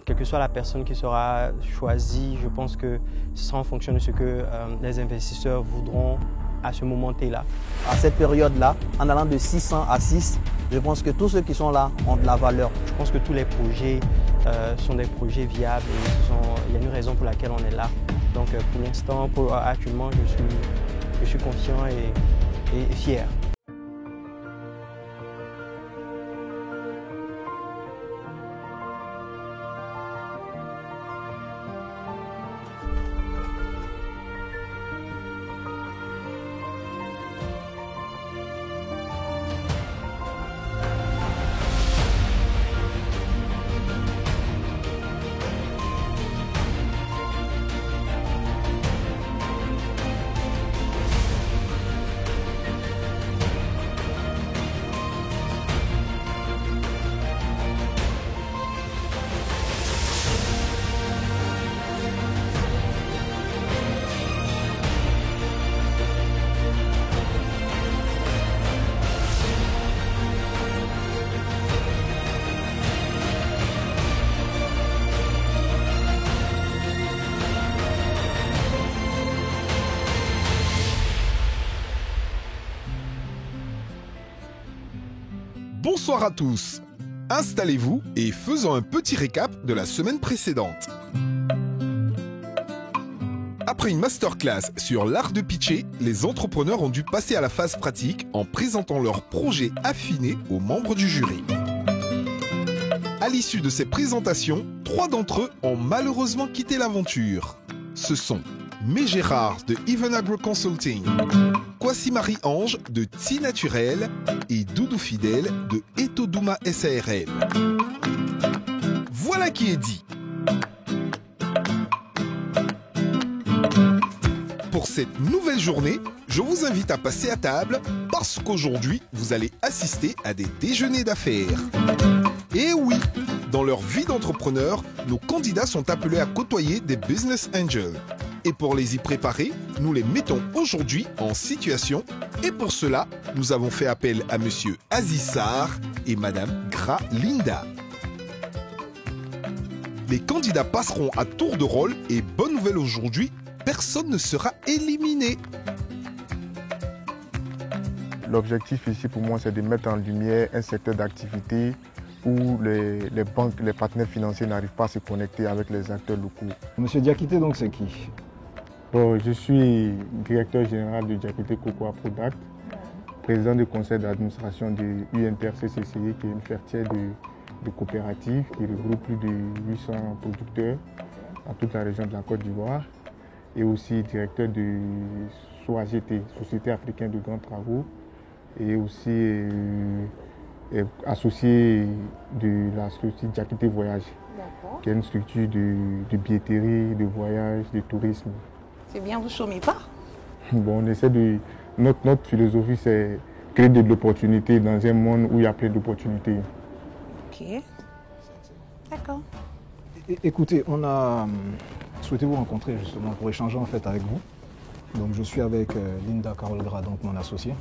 Quelle que soit la personne qui sera choisie, je pense que ce sera en fonction de ce que les investisseurs voudront à ce moment T-là. À cette période-là, en allant de 600 à 6, je pense que tous ceux qui sont là ont de la valeur. Je pense que tous les projets sont des projets viables et il y a une raison pour laquelle on est là. Donc pour l'instant, actuellement, je suis confiant et fier. Bonsoir à tous. Installez-vous et faisons un petit récap de la semaine précédente. Après une masterclass sur l'art de pitcher, les entrepreneurs ont dû passer à la phase pratique en présentant leurs projets affinés aux membres du jury. À l'issue de ces présentations, 3 d'entre eux ont malheureusement quitté l'aventure. Ce sont Gérard de Even Agro Consulting, Kwasi Marie-Ange de Ti Naturel et Doudou Fidèle de Etodouma SARL. Voilà qui est dit. Pour cette nouvelle journée, je vous invite à passer à table parce qu'aujourd'hui, vous allez assister à des déjeuners d'affaires. Et oui, dans leur vie d'entrepreneur, nos candidats sont appelés à côtoyer des business angels. Et pour les y préparer, nous les mettons aujourd'hui en situation. Et pour cela, nous avons fait appel à Monsieur Aziz Sarr et Madame Gra Linda. Les candidats passeront à tour de rôle et bonne nouvelle aujourd'hui, personne ne sera éliminé. L'objectif ici pour moi, c'est de mettre en lumière un secteur d'activité où les banques, les partenaires financiers n'arrivent pas à se connecter avec les acteurs locaux. Monsieur Diakité, donc c'est qui? Bon, je suis directeur général de Diakité Cocoa Product, président du conseil d'administration de UNTRCCCI, qui est une fertière de coopératives qui regroupe plus de 800 producteurs dans toute la région de la Côte d'Ivoire, et aussi directeur de SOAGT, Société africaine de grands travaux, et aussi associé de la structure Diakité Voyage, qui est une structure de billetterie, de voyage, de tourisme. C'est bien, vous ne chômez pas? Bon, on essaie de... Notre philosophie, c'est créer de l'opportunité dans un monde où il y a plein d'opportunités. Ok. D'accord. Écoutez, on a souhaité vous rencontrer justement pour échanger en fait avec vous. Donc je suis avec Linda Carole Gras, donc mon associé.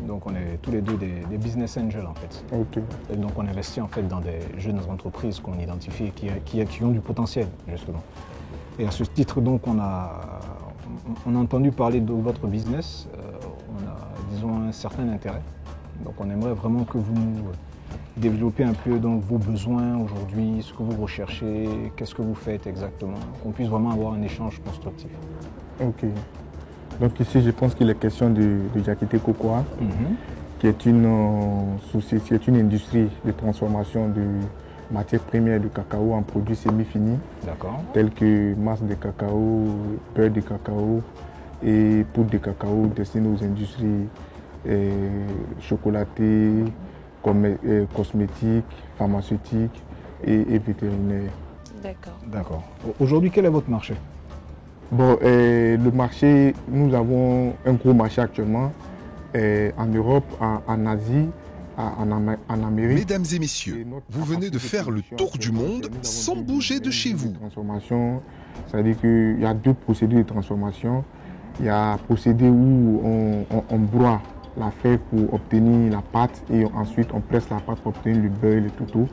Donc on est tous les deux des business angels en fait. Ok. Et donc on investit en fait dans des jeunes entreprises qu'on identifie qui ont du potentiel justement. Et à ce titre donc on a entendu parler de votre business, on a disons un certain intérêt. Donc on aimerait vraiment que vous nous développiez un peu donc, vos besoins aujourd'hui, ce que vous recherchez, qu'est-ce que vous faites exactement, qu'on puisse vraiment avoir un échange constructif. Ok. Donc ici je pense qu'il est question de Diakité Cocoa, qui est une société, une industrie de transformation de matières premières de cacao en produits semi-finis, tels que masse de cacao, beurre de cacao et poudre de cacao destinée aux industries chocolatées, cosmétiques, pharmaceutiques et vétérinaires. D'accord. Aujourd'hui, quel est votre marché? Bon, le marché, nous avons un gros marché actuellement en Europe, en Asie, en Amérique. Mesdames et messieurs, vous venez de faire le tour du monde sans bouger de chez vous. Transformation, c'est-à-dire qu'il y a 2 procédés de transformation. Il y a un procédé où on broie la fève pour obtenir la pâte et ensuite on presse la pâte pour obtenir le beurre et le toutou.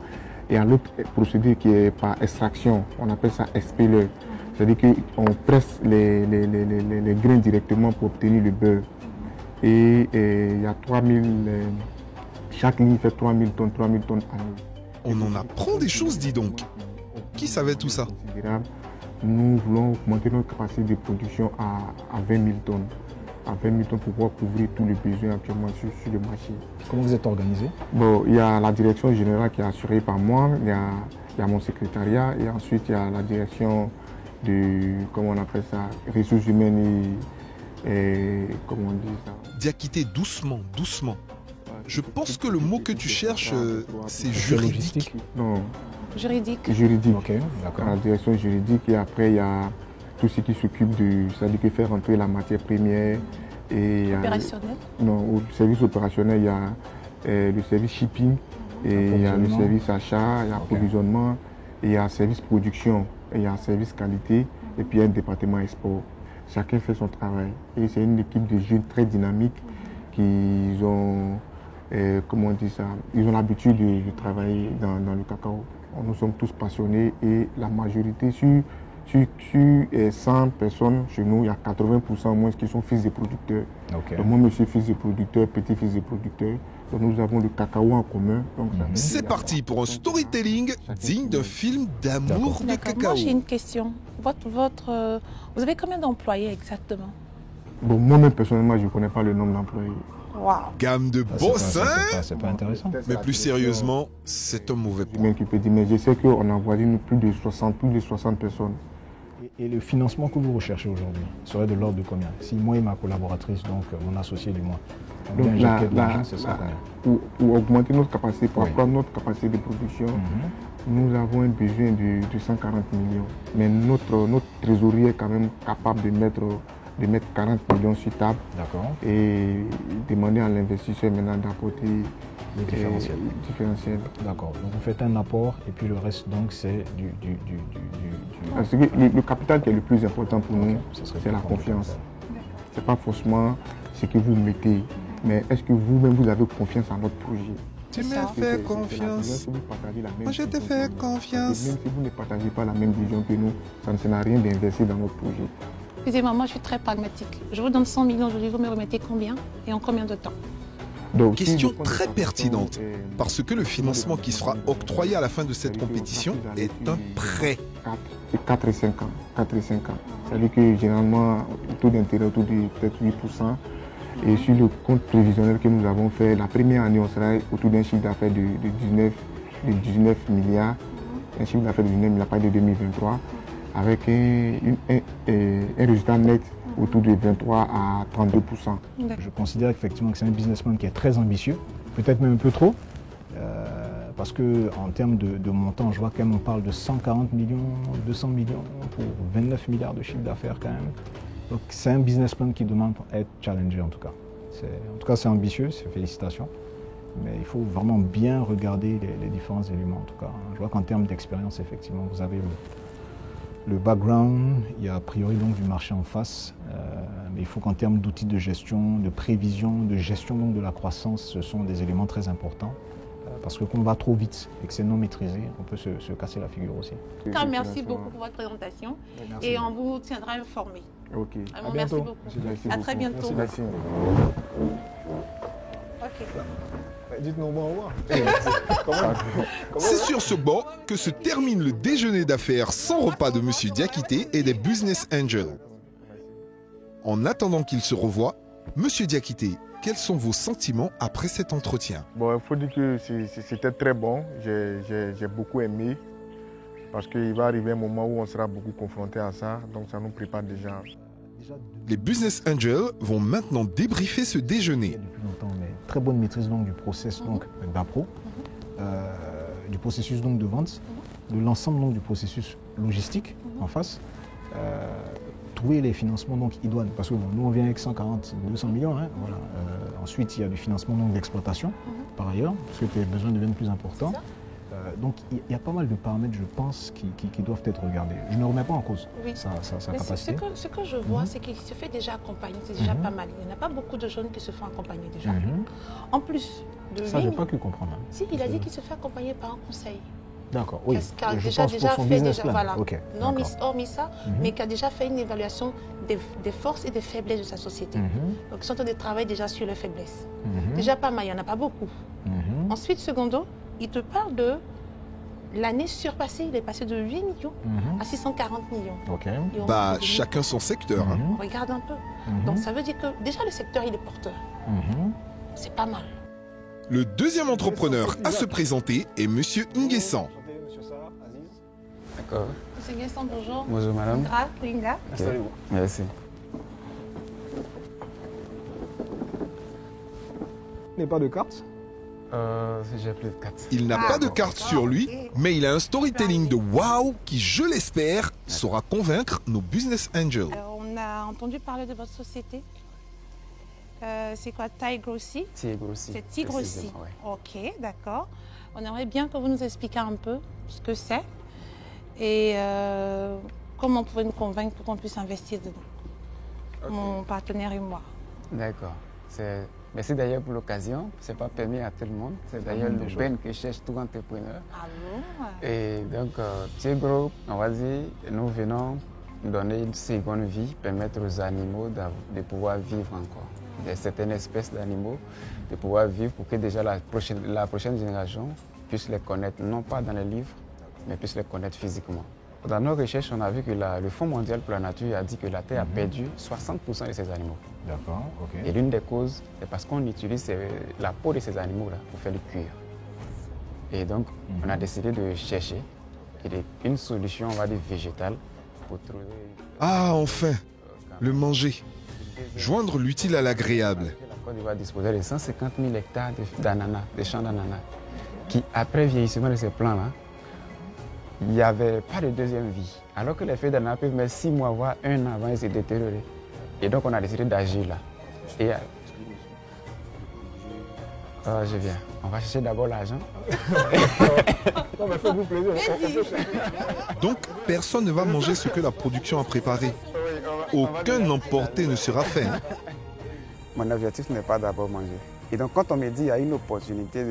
Et à l'autre procédé qui est par extraction, on appelle ça expeller. C'est-à-dire qu'on presse les grains directement pour obtenir le beurre. Et il y a 3000, chaque ligne fait 3000 tonnes à l'année. On en apprend des choses, dis donc. Qui savait tout ça? Nous voulons augmenter notre capacité de production à 20 000 tonnes. À 20 000 tonnes pour pouvoir couvrir tous les besoins actuellement sur le marché. Comment vous êtes organisé? Bon, il y a la direction générale qui est assurée par moi, il y a mon secrétariat et ensuite il y a la direction de, comment on appelle ça, ressources humaines et comment on dit ça? Diakité, doucement, doucement. Je pense que le mot que tu cherches, c'est juridique. Non, Juridique. juridique. Ok, d'accord. La direction juridique et après il y a tout ce qui s'occupe de, c'est-à-dire que faire entrer la matière première et Opérationnel. non, au service opérationnel il y a le service shipping et il y a le service achat, il y a approvisionnement et il y a service production et il y a service qualité et puis il y a un département export. Chacun fait son travail et c'est une équipe de jeunes très dynamiques qui ont comment on dit ça, ils ont l'habitude de travailler dans le cacao. Nous sommes tous passionnés et la majorité sur 100 personnes chez nous, il y a 80% au moins qui sont fils de producteurs. Ok. Donc moi, je suis fils de producteur, petit-fils de producteur. Donc nous avons le cacao en commun. Donc, C'est parti pour un storytelling digne d'un film d'amour de D'accord. cacao. Moi, j'ai une question. Vous avez combien d'employés exactement? bon, moi-même, personnellement, je ne connais pas le nombre d'employés. Waouh. Gamme de Ça, boss, c'est hein? c'est pas intéressant. Mais plus sérieusement, c'est un mauvais point. Même qui peut dire, mais je sais qu'on a envoyé plus de 60 personnes. Et le financement que vous recherchez aujourd'hui serait de l'ordre de combien? Si moi et ma collaboratrice, donc mon associé du mois, on Donc vient injecter de l'argent, ce sera combien? pour augmenter notre capacité, pour Oui. accroître notre capacité de production, nous avons un besoin de 140 millions. Mais notre trésorier est quand même capable de mettre 40 millions sur table D'accord. et demander à l'investisseur maintenant d'apporter Le différentiel. différentiel. D'accord. Donc vous faites un apport et puis le reste, donc, c'est du Parce que le capital qui est le plus important pour nous, ça serait c'est la plus confiance. Ce n'est pas forcément ce que vous mettez, mais est-ce que vous-même vous avez confiance en notre projet? Tu ça. m'as fait confiance. Moi, je t'ai fait confiance. Même si vous ne partagez pas la même vision que nous, ça ne sert à rien d'investir dans notre projet. Excusez-moi, moi je suis très pragmatique. Je vous donne 100 millions aujourd'hui, vous me remettez combien et en combien de temps? Donc, Question si je très prends pertinente, parce que le financement qui sera octroyé à la fin de cette compétition est un prêt. 4 et 5 ans. 4 et 5 ans. C'est-à-dire que généralement, le taux d'intérêt autour de peut-être 8%. Et sur le compte prévisionnel que nous avons fait, la première année, on sera autour d'un chiffre d'affaires de 19 milliards. Un chiffre d'affaires de 19 milliards à partir de 2023, avec un résultat net autour de 23 à 32%. Je considère effectivement que c'est un businessman qui est très ambitieux, peut-être même un peu trop, parce qu'en termes de montant, je vois quand même on parle de 140 millions, 200 millions pour 29 milliards de chiffre d'affaires quand même. Donc c'est un businessman qui demande à être challengé en tout cas. En tout cas c'est ambitieux, c'est félicitations. Mais il faut vraiment bien regarder les différents éléments en tout cas. Je vois qu'en termes d'expérience, effectivement, vous avez le background, il y a a priori donc du marché en face, mais il faut qu'en termes d'outils de gestion, de prévision, de gestion donc de la croissance, ce sont des éléments très importants. Parce que quand on va trop vite et que c'est non maîtrisé, on peut se casser la figure aussi. Merci beaucoup pour votre présentation et on vous tiendra informé. Ok. Vraiment, merci beaucoup. Merci À très beaucoup. bientôt. Merci. Ok. Dites-nous au revoir. C'est sur ce banc que se termine le déjeuner d'affaires sans repas de Monsieur Diakité et des Business Angels. En attendant qu'ils se revoient, Monsieur Diakité, quels sont vos sentiments après cet entretien? Bon, il faut dire que c'était très bon. J'ai beaucoup aimé parce qu'il va arriver un moment où on sera beaucoup confronté à ça. Donc ça nous prépare déjà. Les Business Angels vont maintenant débriefer ce déjeuner. Depuis longtemps, mais très bonne maîtrise donc, du process d'appro, du processus donc, de vente, de l'ensemble donc, du processus logistique en face. Trouver les financements donc, idoines, parce que bon, nous on vient avec 140, 200 millions. Hein, voilà. Ensuite, il y a du financement d'exploitation par ailleurs, parce que les besoins deviennent plus importants. Donc il y a pas mal de paramètres, je pense, qui doivent être regardés. Je ne remets pas en cause sa Mais capacité. ce que je vois, c'est qu'il se fait déjà accompagner, c'est déjà pas mal. Il n'y a pas beaucoup de jeunes qui se font accompagner déjà. En plus de Ça, je lui, n'ai pas pu comprendre. Hein. si, il a dit qu'il se fait accompagner par un conseil. D'accord, oui. Qui a Je déjà pense pour son fait business déjà, plan. voilà. Ok, Non, d'accord. hormis ça, mais qui a déjà fait une évaluation des forces et des faiblesses de sa société. Donc, ils sont en train de travailler déjà sur les faiblesses. Déjà pas mal, il n'y en a pas beaucoup. Ensuite, secondo, il te parle de l'année surpassée. Il est passé de 8 millions à 640 millions. Ok. Et on Bah, parle de chacun son secteur. Hein. On regarde un peu. Donc, ça veut dire que déjà, le secteur, il est porteur. C'est pas mal. Le deuxième entrepreneur à se présenter est Monsieur Nguessan. D'accord. Monsieur Guesson, bonjour. Bonjour madame. Grave, Linda. Ok. Merci. N'est pas de carte? J'ai plus de 4. Il n'a pas de carte sur lui, mais il a un storytelling de waouh qui, je l'espère, saura convaincre nos business angels. Alors, on a entendu parler de votre société. C'est quoi, Tigre aussi? Tigre aussi. C'est Tigre aussi. précisément, ouais. Ok, d'accord. On aimerait bien que vous nous expliquiez un peu ce que c'est et comment vous pouvez nous convaincre pour qu'on puisse investir dedans. Mon partenaire et moi. D'accord. Merci d'ailleurs pour l'occasion. Ce n'est pas permis à tout le monde. C'est d'ailleurs le ben que cherche tout entrepreneur. Ah bon? Et donc, Tigre, on va dire, nous venons donner une seconde vie, permettre aux animaux de pouvoir vivre encore. De certaines espèces d'animaux, de pouvoir vivre pour que déjà la prochaine génération puisse les connaître, non pas dans les livres, mais puisse les connaître physiquement. Dans nos recherches, on a vu que le Fonds mondial pour la nature a dit que la Terre a perdu 60% de ses animaux. D'accord, ok. Et l'une des causes, c'est parce qu'on utilise la peau de ces animaux-là pour faire le cuir. Et donc, on a décidé de chercher une solution, on va dire, végétale pour trouver... Ah, enfin, le manger. Joindre l'utile à l'agréable. La Côte d'Ivoire disposait de 150 000 hectares d'ananas, de champs d'ananas, qui, après vieillissement de ces plants-là, il n'y avait pas de deuxième vie. Alors que les feuilles d'ananas peuvent mettre 6 mois, voire 1 an avant de se détériorer. Et donc, on a décidé d'agir là. Et je viens. On va chercher d'abord l'argent. Non, mais faites-vous plaisir. Donc, personne ne va manger ce que la production a préparé. Aucun emporté ne sera fait. Hein. Mon objectif n'est pas d'abord manger. Et donc, quand on me dit qu'il y a une opportunité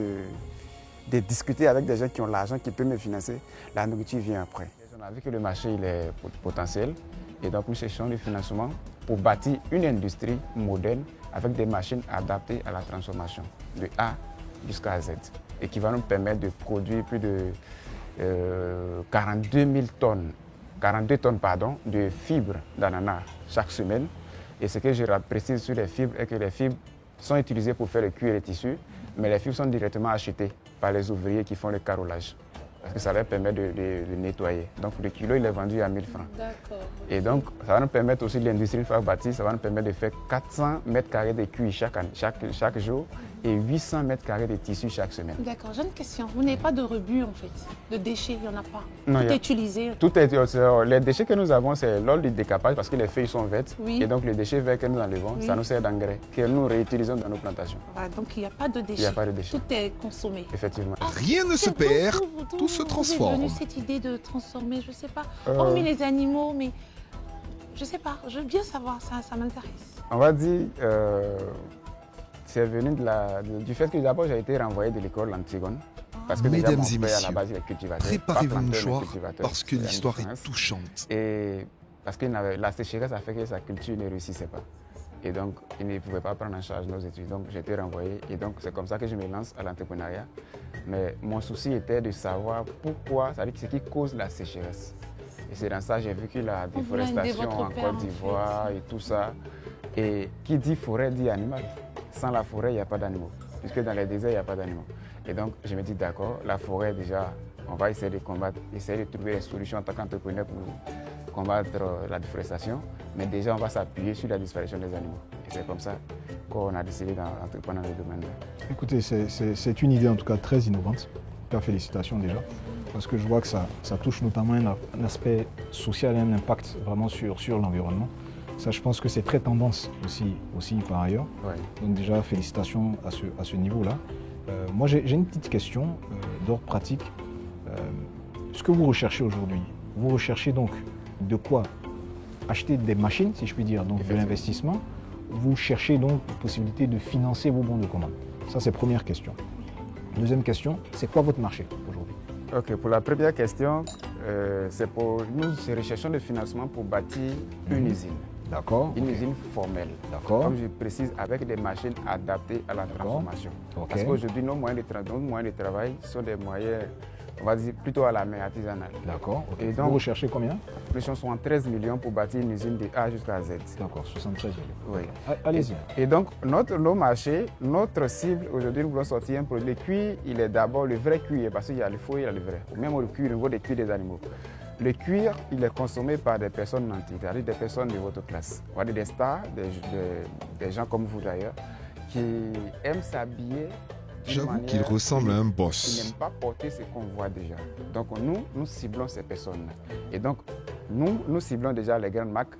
de discuter avec des gens qui ont l'argent, qui peuvent me financer, la nourriture vient après. On a vu que le marché il est potentiel. Et donc, nous cherchons du financement pour bâtir une industrie moderne avec des machines adaptées à la transformation, de A jusqu'à Z, et qui va nous permettre de produire plus de 42 tonnes de fibres d'ananas chaque semaine. Et ce que je précise sur les fibres est que les fibres sont utilisées pour faire le cuir et les tissus, mais les fibres sont directement achetées par les ouvriers qui font le carrelage. Parce que ça leur permet de nettoyer. Donc le kilo, il est vendu à 1000 francs. D'accord. Et donc, ça va nous permettre aussi, l'industrie une fois bâtie, ça va nous permettre de faire 400 mètres carrés de cuir chaque jour et 800 mètres carrés de tissu chaque semaine. D'accord, j'ai une question. Vous n'avez pas de rebut en fait, de déchets, il n'y en a pas. Non, Tout est utilisé. Tout est, les déchets que nous avons, c'est lors du décapage parce que les feuilles sont vertes. Oui. Et donc les déchets verts que nous enlevons, Oui. ça nous sert d'engrais que nous réutilisons dans nos plantations. Voilà, donc il n'y a pas de déchets. Il n'y a pas de déchets. Tout est consommé. Effectivement. Rien ne se Donc, perd, d'où tout se vous transforme. est venue cette idée de transformer, je ne sais pas, hormis les animaux, mais je ne sais pas, je veux bien savoir, ça m'intéresse. On va dire, c'est venu du fait que d'abord j'ai été renvoyé de l'école Antigone. Parce que déjà, Mesdames mon et père, à la messieurs, base, il est cultivateur. préparez Pas vos planteur, mais mouchoirs cultivateur. parce que C'est l'histoire un est prince. touchante. Et parce que la sécheresse a fait que sa culture ne réussissait pas. Et donc, il ne pouvait pas prendre en charge nos études. Donc, j'ai été renvoyé. Et donc, c'est comme ça que je me lance à l'entrepreneuriat. Mais mon souci était de savoir pourquoi, c'est-à-dire ce qui cause la sécheresse. Et c'est dans ça que j'ai vécu la déforestation en Côte d'Ivoire et tout ça. Et qui dit forêt dit animal. Sans la forêt, il n'y a pas d'animaux. Puisque dans les déserts, il n'y a pas d'animaux. Et donc, je me dis, d'accord, la forêt, déjà, on va essayer de combattre, essayer de trouver des solutions en tant qu'entrepreneur pour combattre la déforestation. Mais déjà, on va s'appuyer sur la disparition des animaux. Et c'est comme ça qu'on a décidé d'entreprendre dans le domaine. Écoutez, c'est une idée en tout cas très innovante. Félicitations déjà. Parce que je vois que ça touche notamment un aspect social et un impact vraiment sur l'environnement. Ça, je pense que c'est très tendance aussi par ailleurs. Ouais. Donc déjà, félicitations à ce niveau-là. Moi, j'ai une petite question d'ordre pratique. Ce que vous recherchez aujourd'hui, vous recherchez donc de quoi? Acheter des machines, si je puis dire, donc de l'investissement. Vous cherchez donc la possibilité de financer vos bons de commande. Ça, c'est première question. Deuxième question, c'est quoi votre marché aujourd'hui? Ok, pour la première question, c'est pour nous recherchons des financements pour bâtir une usine. D'accord. Une usine formelle. D'accord. Comme je précise, avec des machines adaptées à la transformation. Ok. Parce qu'aujourd'hui, nos moyens de travail sont des moyens, on va dire, plutôt à la main artisanale. D'accord. Okay. Et donc, vous recherchez combien? Nous sommes 73 millions pour bâtir une usine de A jusqu'à Z. D'accord, 73 millions. Oui. Allez-y. Et donc, nos marchés, notre cible, aujourd'hui, nous voulons sortir un produit. Le cuir, il est d'abord le vrai cuir, parce qu'il y a le faux et il y a le vrai. Même le cuir, au niveau des cuirs des animaux. Le cuir, il est consommé par des personnes nantis, c'est-à-dire des personnes de votre classe. On va dire des stars, des gens comme vous d'ailleurs, qui aiment s'habiller. J'avoue qu'il ressemble à un Qui boss. n'aiment pas porter ce qu'on voit déjà. Donc nous ciblons ces personnes-là. Et donc nous ciblons déjà les grandes marques.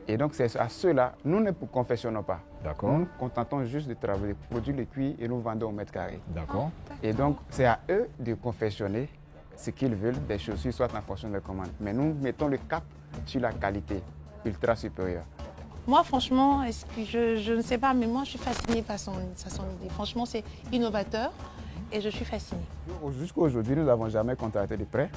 Et donc c'est à ceux-là, nous ne confectionnons pas. D'accord. Nous nous contentons juste de travailler, de produire le cuir et nous vendons au mètre carré. D'accord. Et donc c'est à eux de confectionner ce qu'ils veulent, des chaussures, soit en fonction des commandes. Mais nous mettons le cap sur la qualité ultra supérieure. Moi, franchement, je ne sais pas, mais moi, je suis fascinée par son idée. Franchement, c'est innovateur et je suis fascinée. Jusqu'à aujourd'hui, nous n'avons jamais contracté de prêts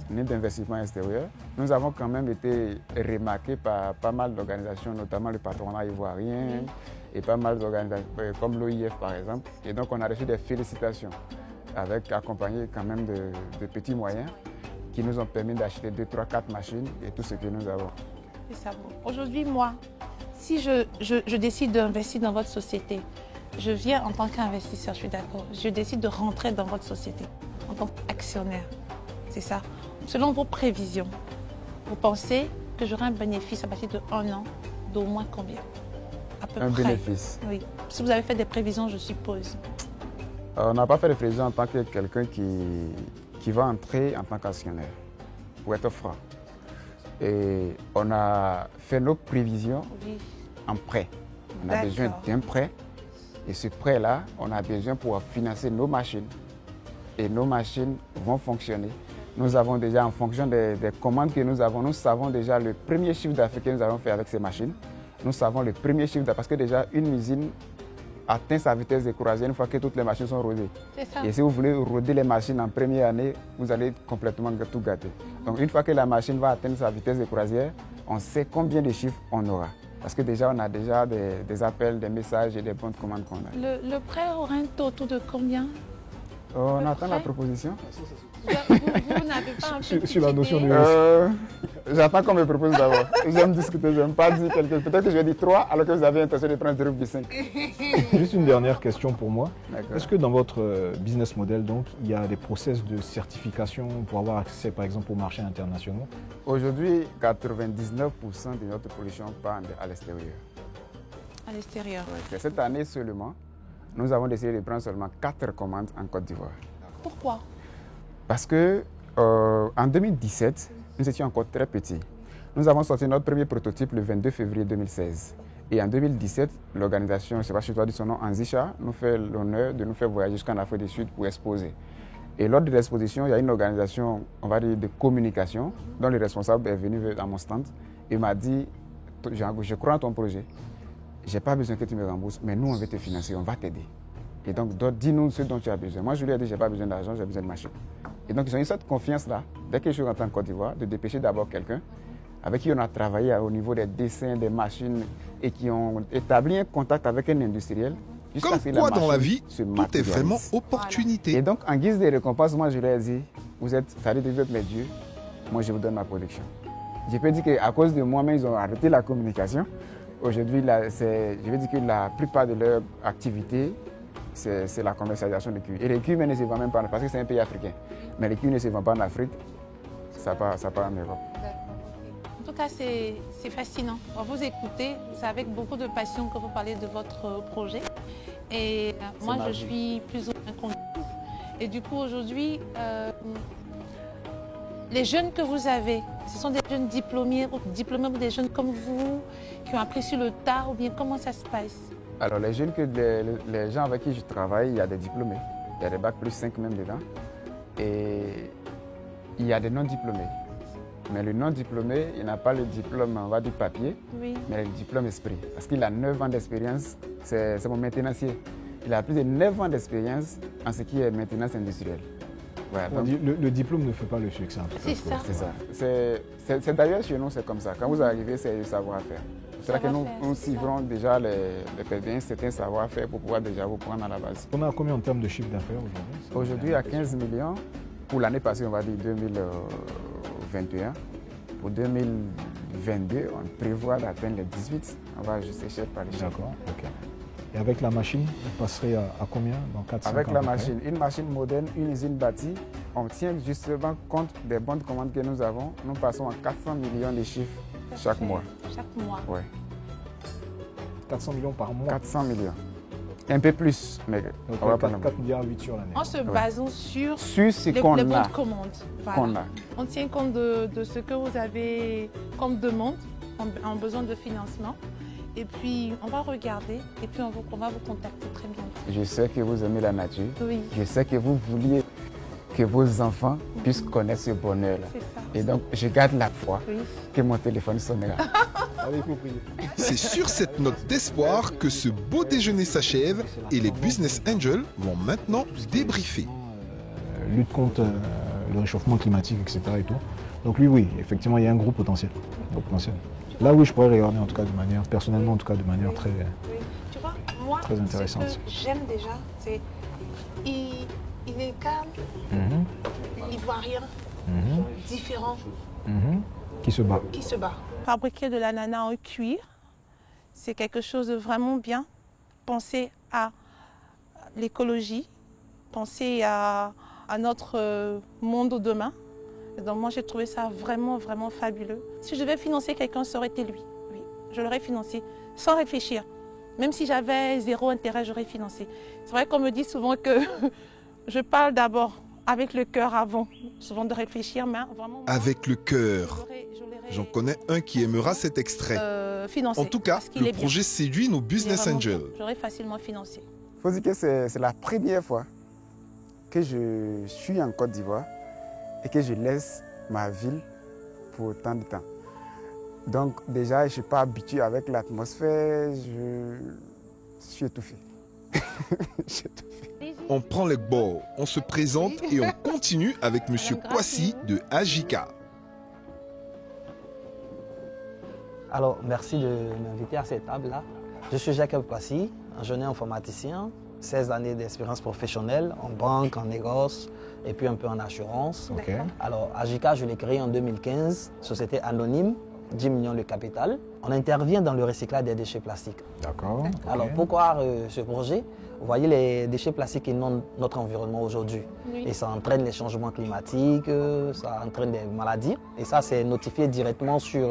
ni d'investissement extérieur. Nous avons quand même été remarqués par pas mal d'organisations, notamment le patronat ivoirien et pas mal d'organisations comme l'OIF par exemple. Et donc, on a reçu des félicitations, accompagné quand même de petits moyens qui nous ont permis d'acheter 2, 3, 4 machines et tout ce que nous avons. C'est ça. Aujourd'hui, moi, si je décide d'investir dans votre société, je viens en tant qu'investisseur, je suis d'accord. Je décide de rentrer dans votre société en tant qu'actionnaire. C'est ça. Selon vos prévisions, vous pensez que j'aurai un bénéfice à partir de 1 an d'au moins combien? À peu Un près. bénéfice? Oui. Si vous avez fait des prévisions, je suppose. On n'a pas fait de prévisions en tant que quelqu'un qui va entrer en tant qu'actionnaire, pour être franc. Et on a fait nos prévisions en prêt. On a besoin d'un prêt. Et ce prêt-là, on a besoin pour financer nos machines. Et nos machines vont fonctionner. Nous avons déjà, en fonction des commandes que nous avons, nous savons déjà le premier chiffre d'affaires que nous allons faire avec ces machines. Nous savons le premier chiffre d'affaires parce que déjà une usine atteint sa vitesse de croisière une fois que toutes les machines sont rodées. Et si vous voulez roder les machines en première année, vous allez complètement tout gâter. Donc une fois que la machine va atteindre sa vitesse de croisière, on sait combien de chiffres on aura. Parce que déjà, on a déjà des appels, des messages et des bons de commande qu'on a. Le prêt aura un taux de combien? On attend la proposition. Vous n'avez pas un peu sur la notion de... J'attends qu'on me propose d'abord. J'aime discuter, je n'aime pas dire quelque chose. Peut-être que je vais dire 3 alors que vous avez intention de prendre 0,5. Juste une dernière question pour moi. D'accord. Est-ce que dans votre business model, donc, il y a des process de certification pour avoir accès, par exemple, aux marchés internationaux? Aujourd'hui, 99% de notre production part à l'extérieur. À l'extérieur. Ouais, cette année seulement, nous avons décidé de prendre seulement 4 commandes en Côte d'Ivoire. Pourquoi? Parce que en 2017, nous étions encore très petits. Nous avons sorti notre premier prototype le 22 février 2016. Et en 2017, l'organisation, je ne sais pas si je dois dire son nom, Anzisha, nous fait l'honneur de nous faire voyager jusqu'en Afrique du Sud pour exposer. Et lors de l'exposition, il y a une organisation, on va dire, de communication, dont le responsable est venu à mon stand et m'a dit, je crois en ton projet, je n'ai pas besoin que tu me rembourses, mais nous, on va te financer, on va t'aider. Et donc, dis-nous ce dont tu as besoin. Moi, je lui ai dit, je n'ai pas besoin d'argent, j'ai besoin de machines. Et donc, ils ont eu cette confiance-là, dès que je suis rentré en Côte d'Ivoire, de dépêcher d'abord quelqu'un avec qui on a travaillé au niveau des dessins, des machines, et qui ont établi un contact avec un industriel. Comme quoi, dans la vie, tout est vraiment opportunité. Et donc, en guise de récompense, moi, je leur ai dit, vous êtes mes dieux, moi, je vous donne ma production. Je peux dire qu'à cause de moi-même, ils ont arrêté la communication. Aujourd'hui, je veux dire que la plupart de leur activité, c'est la commercialisation de cuir. Et les cuirs ne se vendent même pas, parce que c'est un pays africain. Mais les cuirs ne se vendent pas en Afrique, ça part en Europe. En tout cas, c'est fascinant. On vous écoutez, c'est avec beaucoup de passion que vous parlez de votre projet. Et moi, je suis plus ou moins convaincue. Et du coup, aujourd'hui, les jeunes que vous avez, ce sont des jeunes diplômés ou des jeunes comme vous qui ont appris sur le tard ou bien comment ça se passe? Alors, les jeunes, les gens avec qui je travaille, il y a des diplômés. Il y a des bacs plus 5 même dedans. Et il y a des non-diplômés. Mais le non-diplômé, il n'a pas le diplôme, on va dire papier, mais le diplôme esprit. Parce qu'il a 9 ans d'expérience, c'est mon maintenancier. Il a plus de 9 ans d'expérience en ce qui est maintenance industrielle. Voilà, On donc, dit, le diplôme ne fait pas le succès. En tout cas. C'est ça. c'est ça. C'est d'ailleurs chez nous, c'est comme ça. Quand vous arrivez, c'est le savoir-faire. C'est là que nous Savoir-faire, c'est suivrons déjà les PDN, certains savoir-faire pour pouvoir déjà vous prendre à la base. On a combien en termes de chiffre d'affaires aujourd'hui? Aujourd'hui, à 15 millions, pour l'année passée, on va dire 2021. Pour 2022, on prévoit d'atteindre les 18. On va ajuster échelle par échelle. D'accord, ok. Et avec la machine, vous passerez à combien dans 4 ans? Avec la machine, une machine moderne, une usine bâtie, on tient justement compte des bonnes commandes que nous avons. Nous passons à 400 millions de chiffres chaque mois. Chaque mois. Ouais. 400 millions par mois. 400 millions. Un peu plus, mais Donc, on va pas 4 milliards 8 sur l'année. En se basant sur ce les qu'on bons a. de commande. Voilà. Qu'on a. On tient compte de ce que vous avez comme demande, en besoin de financement. Et puis, on va regarder et puis on va vous contacter très bientôt. Je sais que vous aimez la nature. Oui, Je sais que vous vouliez que vos enfants puissent connaître ce bonheur-là. c'est ça. Et donc, je garde la foi Oui. que mon téléphone sonnera. Allez, il faut prier. C'est sur cette note d'espoir que ce beau déjeuner s'achève et les Business Angels vont maintenant débriefer. Lutte contre le réchauffement climatique, etc. Et tout. Donc lui, oui, effectivement, il y a un gros potentiel. Là, oui, je pourrais regarder, en tout cas, de manière, personnellement, en tout cas, de manière très... Oui. Tu vois, moi, Très intéressante. ce que j'aime déjà, c'est il est calme, il voit rien, différent, qui se bat. qui se bat. Fabriquer de l'ananas en cuir, c'est quelque chose de vraiment bien. Penser à l'écologie, penser à notre monde de demain. Et donc moi, j'ai trouvé ça vraiment, vraiment fabuleux. Si je devais financer quelqu'un, ça aurait été lui. Oui, je l'aurais financé sans réfléchir. Même si j'avais 0 intérêt, j'aurais financé. C'est vrai qu'on me dit souvent que je parle d'abord avec le cœur avant, souvent de réfléchir, mais vraiment... Avec le cœur. J'en connais un qui aimera cet extrait. Financer, En tout cas, parce qu'il le est bien. projet séduit nos Business Il est vraiment Angels. bien. J'aurais facilement financé. Il faut dire que c'est la première fois que je suis en Côte d'Ivoire et que je laisse ma ville pour autant de temps. Donc déjà, je ne suis pas habitué avec l'atmosphère, je suis étouffé. Je suis étouffé. On prend les bords, on se présente et on continue avec Monsieur Kwasi de Ajika. Alors, merci de m'inviter à cette table-là. Je suis Jacob Kwasi, un jeune informaticien, 16 années d'expérience professionnelle en banque, en négoce et puis un peu en assurance. Ok. Alors, Ajika, je l'ai créé en 2015, société anonyme, 10 millions de capital. On intervient dans le recyclage des déchets plastiques. D'accord. ok. Alors, pourquoi ce projet? Vous voyez, les déchets plastiques inondent notre environnement aujourd'hui. Oui. Et ça entraîne les changements climatiques, ça entraîne des maladies. Et ça, c'est notifié directement sur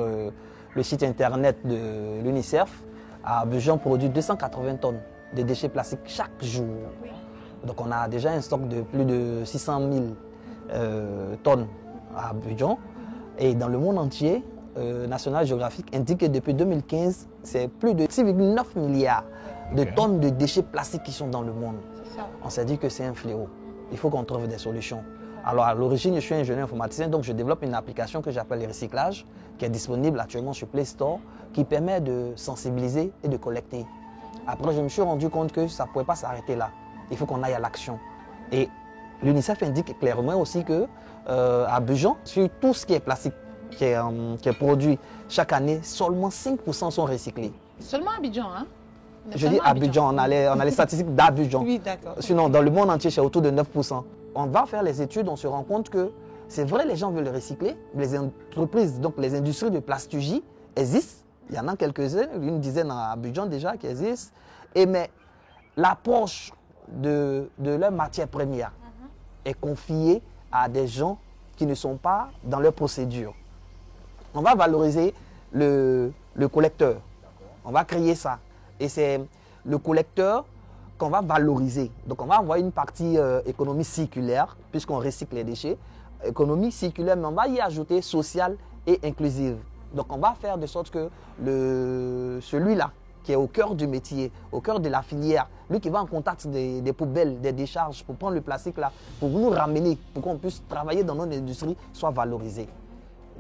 le site internet de l'UNICEF. À Abidjan, on produit 280 tonnes de déchets plastiques chaque jour. Oui. Donc, on a déjà un stock de plus de 600 000 tonnes à Abidjan. Et dans le monde entier, National Geographic indique que depuis 2015, c'est plus de 6,9 milliards de Ok. tonnes de déchets plastiques qui sont dans le monde. C'est ça. On s'est dit que c'est un fléau. Il faut qu'on trouve des solutions. Alors à l'origine, je suis ingénieur informaticien, donc je développe une application que j'appelle le recyclage, qui est disponible actuellement sur Play Store, qui permet de sensibiliser et de collecter. Après, je me suis rendu compte que ça ne pouvait pas s'arrêter là. Il faut qu'on aille à l'action. Et l'UNICEF indique clairement aussi que à Abidjan, sur tout ce qui est plastique qui est produit chaque année, seulement 5% sont recyclés. Seulement Abidjan, hein? Je dis Abidjan, on a les statistiques d'Abidjan. Oui, d'accord. Sinon, dans le monde entier, c'est autour de 9%. On va faire les études, on se rend compte que c'est vrai, les gens veulent le recycler. Les entreprises, donc les industries de plastugie existent. Il y en a quelques-unes, une dizaine à Abidjan déjà qui existent. Mais l'approche de leur matière première est confiée à des gens qui ne sont pas dans leur procédure. On va valoriser le collecteur. On va créer ça. Et c'est le collecteur qu'on va valoriser. Donc on va envoyer une partie économie circulaire, puisqu'on recycle les déchets. Économie circulaire, mais on va y ajouter sociale et inclusive. Donc on va faire de sorte que celui-là, qui est au cœur du métier, au cœur de la filière, lui qui va en contact des poubelles, des décharges, pour prendre le plastique là, pour nous ramener, pour qu'on puisse travailler dans notre industrie, soit valorisé.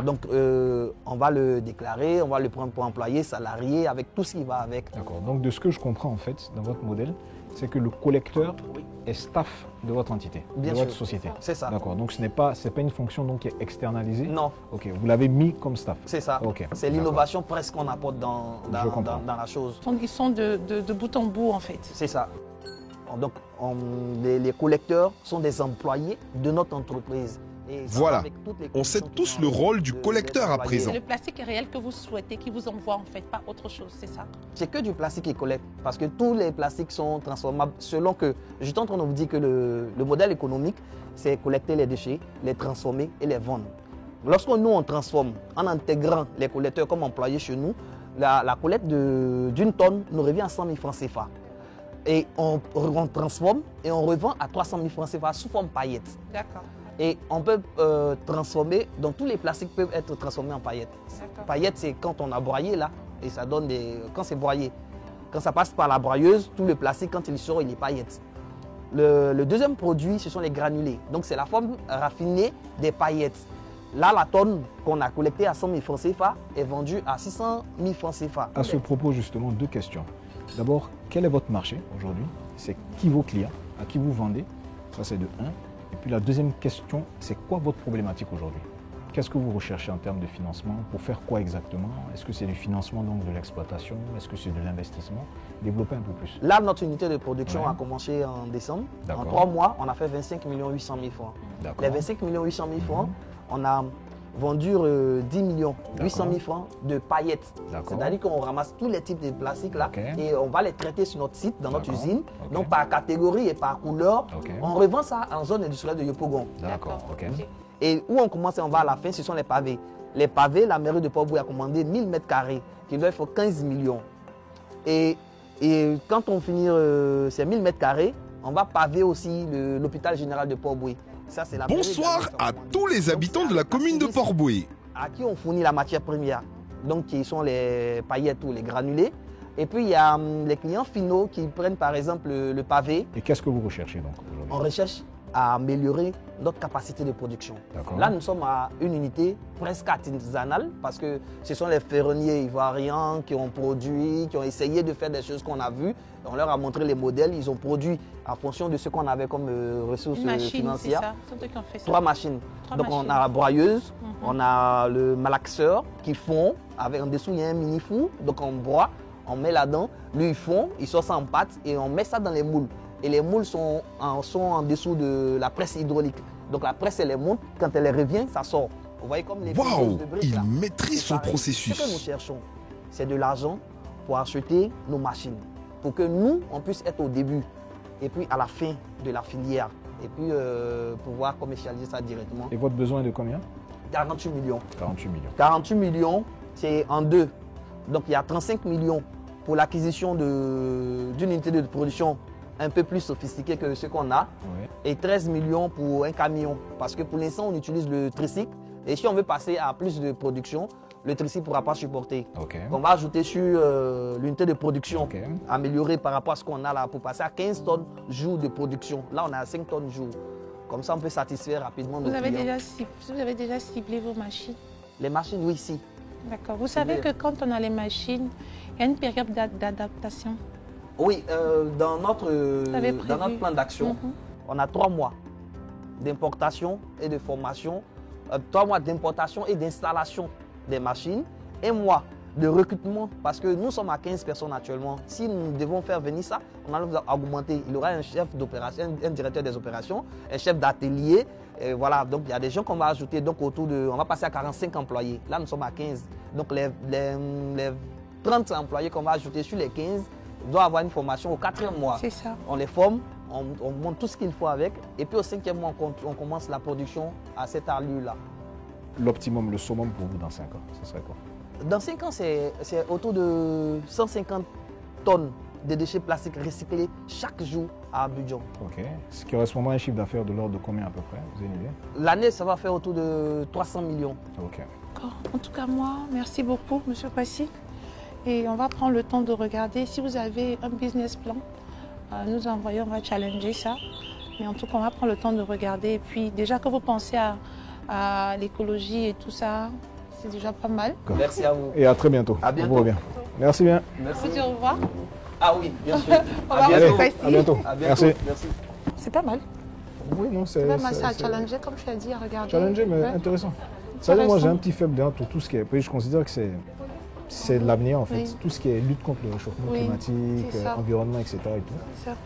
Donc on va le déclarer, on va le prendre pour employé, salarié, avec tout ce qui va avec. D'accord. Donc de ce que je comprends en fait, dans votre modèle, c'est que le collecteur est staff de votre entité, Bien de sûr. votre société. C'est ça. D'accord, donc ce n'est pas une fonction donc, qui est externalisée. Non, Ok, vous l'avez mis comme staff. c'est ça. Ok, C'est l'innovation presque qu'on apporte Je comprends. dans la chose. Ils sont de bout en bout, en fait. C'est ça. Donc, les collecteurs sont des employés de notre entreprise. Et ça Voilà. va avec toutes les On sait conditions qui tous sont le avec rôle du les collecteur à employés. présent. C'est le plastique réel que vous souhaitez, qui vous envoie, en fait, pas autre chose, c'est ça? C'est que du plastique qui collecte, parce que tous les plastiques sont transformables selon que, je suis en train de vous dire que le modèle économique, c'est collecter les déchets, les transformer et les vendre. Lorsque nous, on transforme, en intégrant les collecteurs comme employés chez nous, la collecte d'une tonne nous revient à 100 000 francs CFA. Et on transforme et on revend à 300 000 francs CFA sous forme paillettes. D'accord. Et on peut transformer, donc tous les plastiques peuvent être transformés en paillettes. D'accord. Paillettes, c'est quand on a broyé là, et ça donne quand c'est broyé. Quand ça passe par la broyeuse, tout le plastique, quand il sort, il est paillettes. Le deuxième produit, ce sont les granulés. Donc c'est la forme raffinée des paillettes. Là, la tonne qu'on a collectée à 100 000 francs CFA est vendue à 600 000 francs CFA. À ce propos, justement, deux questions. D'abord, quel est votre marché aujourd'hui? C'est qui vos clients? À qui vous vendez? Ça, c'est de 1. Et puis la deuxième question, c'est quoi votre problématique aujourd'hui? Qu'est-ce que vous recherchez en termes de financement? Pour faire quoi exactement? Est-ce que c'est du financement donc, de l'exploitation? Est-ce que c'est de l'investissement? Développez un peu plus. Là, notre unité de production Ouais. a commencé en décembre. En D'accord. 3 mois, on a fait 25 800 000 francs. D'accord. Les 25 800 000 francs, on a vendu 10 800 000 francs de paillettes. D'accord. C'est-à-dire qu'on ramasse tous les types de plastiques là Ok. et on va les traiter sur notre site, dans notre D'accord. usine. Ok. Donc par catégorie et par couleur, Ok. on revend ça en zone industrielle de Yopougon. D'accord, ok. Et où on commence et on va à la fin, ce sont les pavés. Les pavés, la mairie de Port-Bouillet a commandé 1000 mètres carrés qui doivent faire 15 millions. Et quand on finit ces 1000 mètres carrés, on va paver aussi l'hôpital général de Port-Bouillet. Ça, c'est la mairie de Bonsoir Port-Bouillet qui a à commandé. tous les Donc, habitants c'est de la à commune de service Port-Bouillet. à qui on fournit la matière première, donc qui sont les paillettes ou les granulés. Et puis il y a les clients finaux qui prennent par exemple le pavé. Et qu'est-ce que vous recherchez donc On aujourd'hui? recherche à améliorer notre capacité de production. D'accord. Là, nous sommes à une unité presque artisanale parce que ce sont les ferronniers ivoiriens qui ont produit, qui ont essayé de faire des choses qu'on a vues. On leur a montré les modèles, ils ont produit en fonction de ce qu'on avait comme ressources Une machine, c'est financières. ça? C'est eux qui ont fait ça. 3 machines. Trois Donc on machines. a la broyeuse, on a le malaxeur qui fond, avec en dessous il y a un mini four, donc on broie, on met là-dedans, lui il fond, il sort ça en pâte et on met ça dans les moules. Et les moules sont en dessous de la presse hydraulique. Donc la presse elle les monte, quand elle revient, ça sort. Vous voyez comme les Waouh, fileuses de briques, il là. maîtrise C'est son pareil. Ce que nous processus. cherchons, c'est de l'argent pour acheter nos machines, pour que nous, on puisse être au début et puis à la fin de la filière et puis pouvoir commercialiser ça directement. Et votre besoin est de combien? 48 millions. 48 millions. 48 millions, c'est en deux. Donc il y a 35 millions pour l'acquisition d'une unité de production un peu plus sophistiquée que ce qu'on a Ouais. et 13 millions pour un camion. Parce que pour l'instant, on utilise le tricycle et si on veut passer à plus de production, le tricycle ne pourra pas supporter. Ok. On va ajouter sur l'unité de production, Ok. améliorer par rapport à ce qu'on a là pour passer à 15 tonnes jour de production. Là, on est à 5 tonnes jour. Comme ça, on peut satisfaire rapidement nos Vous avez, clients. vous avez déjà ciblé vos machines? Les machines, oui, si. D'accord. Vous savez que quand on a les machines, il y a une période d'adaptation. Oui, dans avez notre prévu. plan d'action, Mhm. on a 3 mois d'importation et de formation, 3 mois d'importation et d'installation des machines, 1 mois de recrutement, parce que nous sommes à 15 personnes actuellement. Si nous devons faire venir ça, on allons augmenter. Il y aura un chef d'opération, un directeur des opérations, un chef d'atelier. Et voilà, donc il y a des gens qu'on va ajouter. Donc on va passer à 45 employés. Là, nous sommes à 15. Donc les 30 employés qu'on va ajouter sur les 15 doivent avoir une formation au 4e mois. C'est ça. On les forme, on montre tout ce qu'il faut avec. Et puis au 5e mois, on commence la production à cette allure-là. L'optimum, le summum pour vous dans 5 ans, ce serait quoi? Dans 5 ans, c'est autour de 150 tonnes de déchets plastiques recyclés chaque jour à Abidjan. Ok. Ce qui correspond à un chiffre d'affaires de l'ordre de combien à peu près? Vous avez une idée? L'année, ça va faire autour de 300 millions. Ok. D'accord. En tout cas, moi, merci beaucoup, M. Kwasi. Et on va prendre le temps de regarder. Si vous avez un business plan, nous envoyons, on va challenger ça. Mais en tout cas, on va prendre le temps de regarder. Et puis, déjà que vous pensez à l'écologie et tout ça, c'est déjà pas mal. Merci à vous. Et à très bientôt. À bientôt. On vous revient. Merci bien. Merci. Au revoir. Ah oui, bien sûr. On va Allez, rester à bientôt. À bientôt. Merci. Merci. C'est pas mal. Oui, non, c'est... C'est pas mal, c'est- ça a c'est- challengé, comme tu as dit, à regarder. Challenger, mais Ouais. intéressant. Vous savez, moi, j'ai Intéressant. un petit faible derrière pour tout ce qui est... puis je considère que c'est de l'avenir, en fait. Oui. Tout ce qui est lutte contre le réchauffement Oui, climatique, c'est ça. environnement, etc. et tout. C'est ça.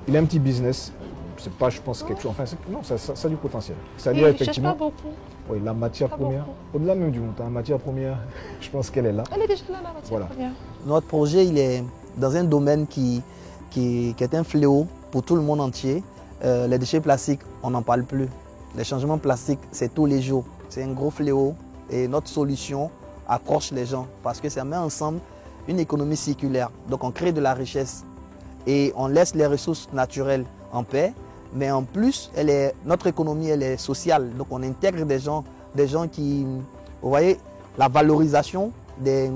Il a un petit business. C'est pas, je pense, quelque chose... Enfin, non, ça a du potentiel. Et C'est-à-dire, il ne cherche effectivement... pas beaucoup. Oui, la matière Pas première, beaucoup. au-delà même du montant, la matière première, je pense qu'elle est là. Elle est déjà là, la matière Voilà. première. Notre projet, il est dans un domaine qui est un fléau pour tout le monde entier. Les déchets plastiques, on n'en parle plus. Les changements plastiques, c'est tous les jours. C'est un gros fléau et notre solution accroche les gens parce que ça met ensemble une économie circulaire. Donc on crée de la richesse et on laisse les ressources naturelles en paix. Mais en plus, notre économie, elle est sociale. Donc on intègre des gens qui, vous voyez, la valorisation des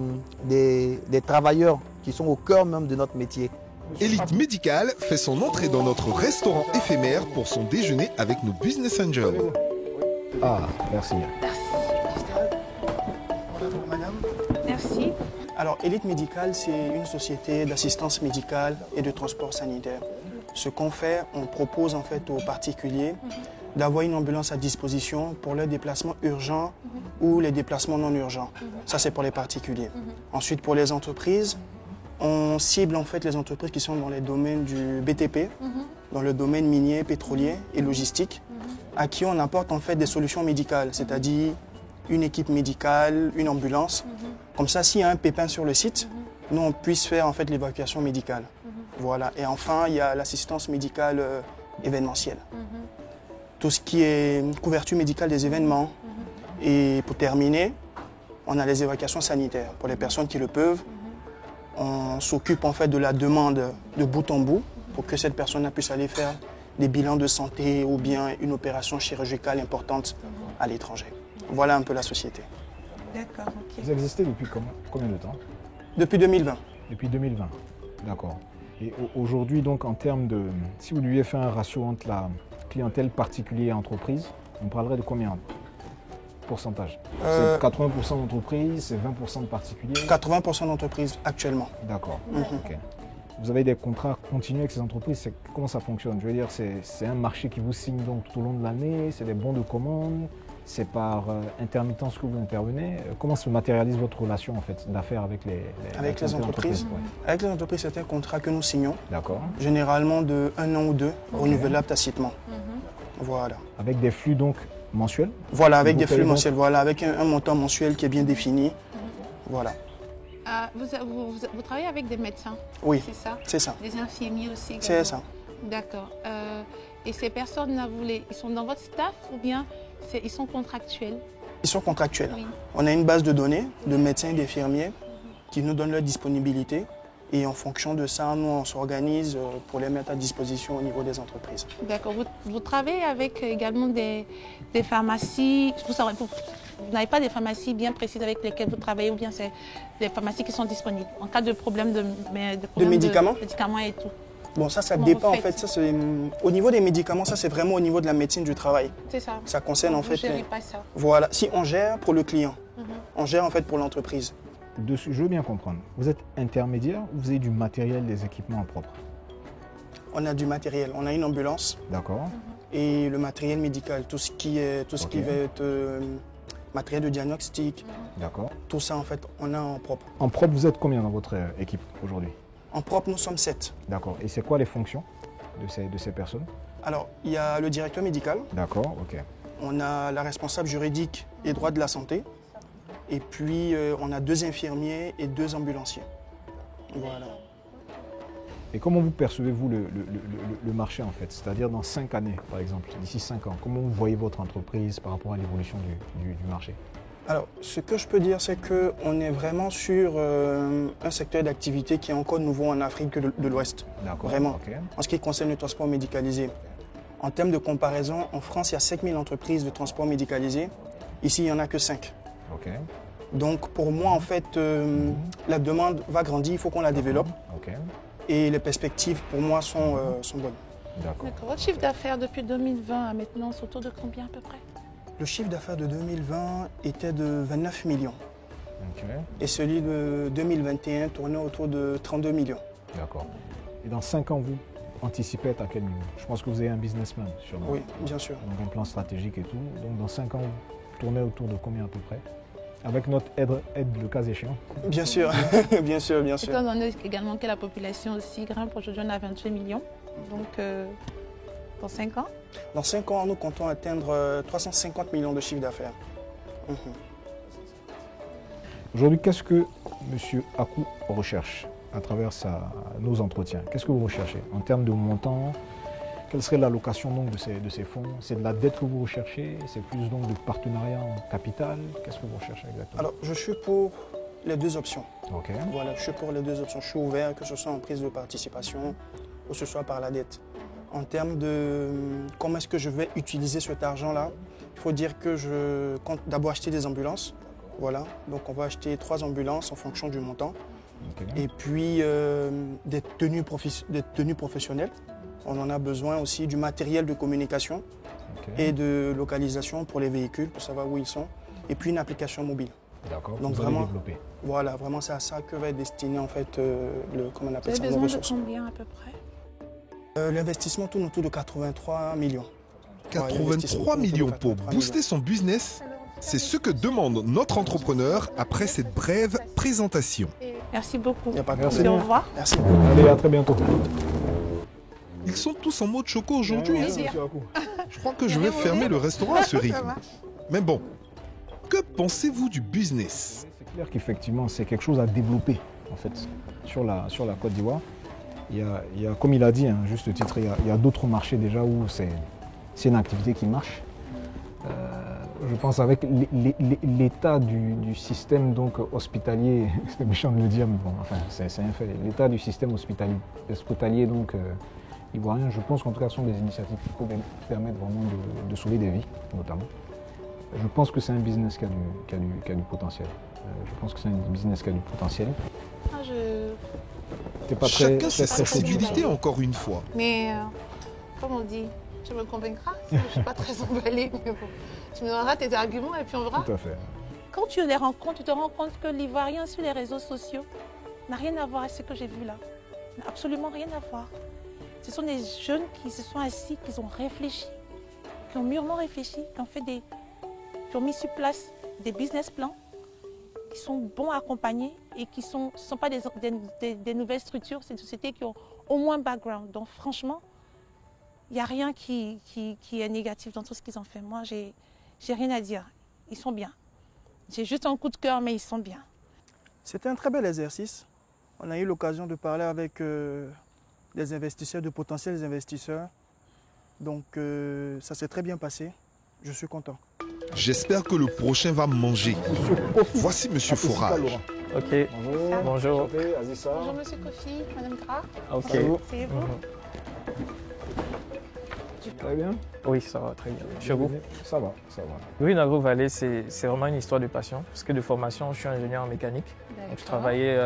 travailleurs qui sont au cœur même de notre métier. Elite Médicale fait son entrée dans notre restaurant éphémère pour son déjeuner avec nos business angels. Ah, merci. Merci. Alors, Elite Médicale, c'est une société d'assistance médicale et de transport sanitaire. Ce qu'on fait, on propose en fait aux particuliers d'avoir une ambulance à disposition pour leurs déplacements urgents ou les déplacements non urgents. Ça, c'est pour les particuliers. Ensuite, pour les entreprises, on cible en fait les entreprises qui sont dans les domaines du BTP, dans le domaine minier, pétrolier et logistique, à qui on apporte en fait des solutions médicales, c'est-à-dire une équipe médicale, une ambulance. Comme ça, s'il y a un pépin sur le site, nous, on puisse faire en fait l'évacuation médicale. Voilà. Et enfin, il y a l'assistance médicale événementielle. Tout ce qui est couverture médicale des événements. Et pour terminer, on a les évacuations sanitaires. Pour les personnes qui le peuvent, on s'occupe en fait de la demande de bout en bout pour que cette personne puisse aller faire des bilans de santé ou bien une opération chirurgicale importante à l'étranger. Voilà un peu la société. D'accord, ok. Vous existez depuis combien de temps? Depuis 2020. Depuis 2020. D'accord. Et aujourd'hui, donc, en termes de... Si vous deviez faire un ratio entre la clientèle particulière et entreprise, on parlerait de combien? Pourcentage? C'est 80% d'entreprises, c'est 20% de particuliers? 80% d'entreprises actuellement. D'accord. Ok. Vous avez des contrats continus avec ces entreprises, comment ça fonctionne? Je veux dire, c'est un marché qui vous signe donc tout au long de l'année, c'est des bons de commande, c'est par intermittence que vous intervenez. Comment se matérialise votre relation en fait, d'affaires avec les entreprises? Ouais. Avec les entreprises, c'est un contrat que nous signons, D'accord. généralement de 1 an ou 2, renouvelable tacitement. Voilà. Avec des flux donc mensuels? Voilà, avec Vous des payez flux donc- mensuels, voilà, avec un montant mensuel qui est bien défini. Voilà. Vous travaillez avec des médecins, Oui, c'est ça? c'est ça. Des infirmiers aussi également. C'est ça. D'accord. Et ces personnes-là, ils sont dans votre staff ou bien ils sont contractuels? Ils sont contractuels. Oui. On a une base de données de médecins et d'infirmiers qui nous donnent leur disponibilité. Et en fonction de ça, nous, on s'organise pour les mettre à disposition au niveau des entreprises. D'accord. Vous travaillez avec également des pharmacies. Vous n'avez pas des pharmacies bien précises avec lesquelles vous travaillez ou bien c'est des pharmacies qui sont disponibles en cas de problème de médicaments et tout? Bon, ça Comment dépend vous en fait. Ça, au niveau des médicaments, ça c'est vraiment au niveau de la médecine du travail. C'est ça. Ça concerne en Vous fait. gérez pas ça. Voilà, si on gère pour le client, on gère en fait pour l'entreprise. Dessus, je veux bien comprendre. Vous êtes intermédiaire ou vous avez du matériel, des équipements propres? On a du matériel, on a une ambulance D'accord. et le matériel médical, tout ce qui va être matériel de diagnostic, D'accord. tout ça en fait, on a en propre. En propre, vous êtes combien dans votre équipe aujourd'hui? En propre, nous sommes 7. D'accord. Et c'est quoi les fonctions de ces personnes? Alors, il y a le directeur médical, D'accord, ok. on a la responsable juridique et droit de la santé, et puis on a 2 infirmiers et 2 ambulanciers. Voilà. Et comment vous percevez-vous le marché en fait? C'est-à-dire dans 5 années, par exemple, d'ici 5 ans, comment vous voyez votre entreprise par rapport à l'évolution du marché? Alors, ce que je peux dire, c'est qu'on est vraiment sur un secteur d'activité qui est encore nouveau en Afrique de l'Ouest. D'accord. Vraiment. Ok. En ce qui concerne le transport médicalisé. En termes de comparaison, en France, il y a 5000 entreprises de transport médicalisé. Ici, il n'y en a que 5. Ok. Donc, pour moi, en fait, la demande va grandir, il faut qu'on la développe. Ok. Et les perspectives, pour moi, sont bonnes. D'accord. D'accord. Votre chiffre d'affaires depuis 2020 à maintenant, c'est autour de combien à peu près? Le chiffre d'affaires de 2020 était de 29 millions. Ok. Et celui de 2021 tournait autour de 32 millions. D'accord. Et dans 5 ans, vous anticipez être à quel niveau? Je pense que vous avez un business plan, sûrement. Oui, bien sûr. Donc un plan stratégique et tout. Donc dans 5 ans, vous tournez autour de combien à peu près? Avec notre aide le cas échéant. Bien sûr, bien sûr, bien sûr. Étant donné également que la population aussi grimpe, aujourd'hui on a 28 millions. Donc dans 5 ans? Dans 5 ans, nous comptons atteindre 350 millions de chiffre d'affaires. Aujourd'hui, qu'est-ce que M. Akou recherche à travers nos entretiens? Qu'est-ce que vous recherchez en termes de montant? Quelle serait l'allocation donc de ces fonds? C'est de la dette que vous recherchez? C'est plus donc de partenariat en capital? Qu'est-ce que vous recherchez exactement? Alors, je suis pour les 2 options. Ok. Voilà, je suis pour les 2 options. Je suis ouvert, que ce soit en prise de participation ou que ce soit par la dette. En termes de comment est-ce que je vais utiliser cet argent-là, il faut dire que je compte d'abord acheter des ambulances. Voilà, donc on va acheter 3 ambulances en fonction du montant. Okay. Et puis des tenues professionnelles. On en a besoin aussi du matériel de communication et de localisation pour les véhicules, pour savoir où ils sont. Et puis une application mobile. D'accord, donc vous vraiment, allez développer. Voilà, vraiment c'est à ça que va être destiné en fait comment on appelle ça, nos ressources. Vous avez besoin de combien à peu près? L'investissement tourne autour de 83 millions. 83 millions pour booster son business, c'est ce que demande notre entrepreneur après cette brève présentation. Merci beaucoup. Il n'y a pas de Merci. problème. Au revoir. Merci. Allez, à très bientôt. Ils sont tous en mode choco aujourd'hui. Oui, Je crois que je vais fermer le restaurant à ce rythme. Mais bon, que pensez-vous du business? C'est clair qu'effectivement, c'est quelque chose à développer en fait sur la Côte d'Ivoire. Il y a, comme il a dit, hein, juste titre, il y a d'autres marchés déjà où c'est une activité qui marche. Je pense avec l'état du système donc, hospitalier, c'est méchant de le dire, mais bon, enfin, c'est un fait. L'état du système hospitalier donc, ivoirien, je pense qu'en tout cas, ce sont des initiatives qui peuvent permettre vraiment de sauver des vies, notamment. Je pense que c'est un business qui a du potentiel. Je pense que c'est un business qui a du potentiel. Chacun ses sensibilités, encore une fois. Mais, comme on dit, tu me convaincras, je ne suis pas très emballée, mais bon. Tu me donneras tes arguments et puis on verra. Tout à fait. Quand tu les rencontres, tu te rends compte que l'Ivoirien sur les réseaux sociaux n'a rien à voir avec ce que j'ai vu là. N'a absolument rien à voir. Ce sont des jeunes qui se sont assis, qui ont réfléchi, qui ont mûrement réfléchi, qui ont mis sur place des business plans, qui sont bons à accompagner et qui ce ne sont pas des nouvelles structures, c'est des sociétés qui ont au moins background. Donc franchement, il n'y a rien qui est négatif dans tout ce qu'ils ont fait. Moi, j'ai rien à dire. Ils sont bien. J'ai juste un coup de cœur, mais ils sont bien. C'était un très bel exercice. On a eu l'occasion de parler avec des investisseurs, de potentiels investisseurs. Donc, ça s'est très bien passé. Je suis content. J'espère que le prochain va manger. Voici Monsieur Forage. Ok. Bonjour. Bonjour Monsieur Kofi, Madame Gra. Ok. C'est vous. Très bien. Oui, ça va très bien. Chez vous? Ça va. Green Agro Valley, c'est vraiment une histoire de passion. Parce que de formation, je suis ingénieur en mécanique. Donc, je travaillais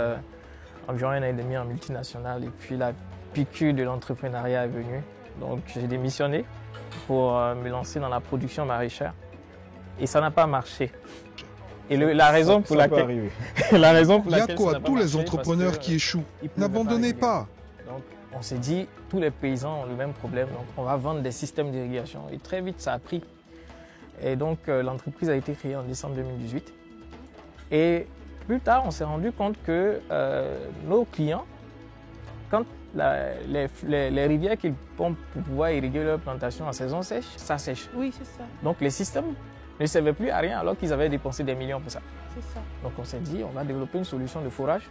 environ 1 an et demi en multinationale. Et puis la piqûre de l'entrepreneuriat est venue. Donc j'ai démissionné pour me lancer dans la production maraîchère. Et ça n'a pas marché. Et la raison pour laquelle... la raison pour laquelle il y a quoi, tous les entrepreneurs qui échouent? N'abandonnez pas. Donc, on s'est dit, tous les paysans ont le même problème, donc on va vendre des systèmes d'irrigation. Et très vite, ça a pris. Et donc, l'entreprise a été créée en décembre 2018. Et plus tard, on s'est rendu compte que nos clients, quand les rivières qu'ils pompent pour pouvoir irriguer leur plantation en saison sèche, ça sèche. Oui, c'est ça. Donc, les systèmes ne servaient plus à rien alors qu'ils avaient dépensé des millions pour ça. C'est ça. Donc, on s'est dit, on va développer une solution de forage